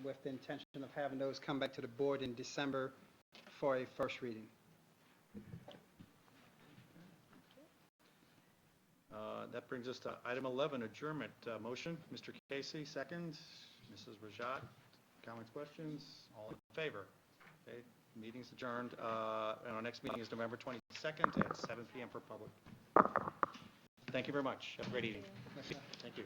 with the intention of having those come back to the board in December for a first reading. That brings us to item 11, adjournment. Motion, Mr. Casey, second. Mrs. Rajat, comments, questions? All in favor? Okay, meeting's adjourned. And our next meeting is November 22nd at 7 p.m. for public. Thank you very much. Have a great evening. Thank you.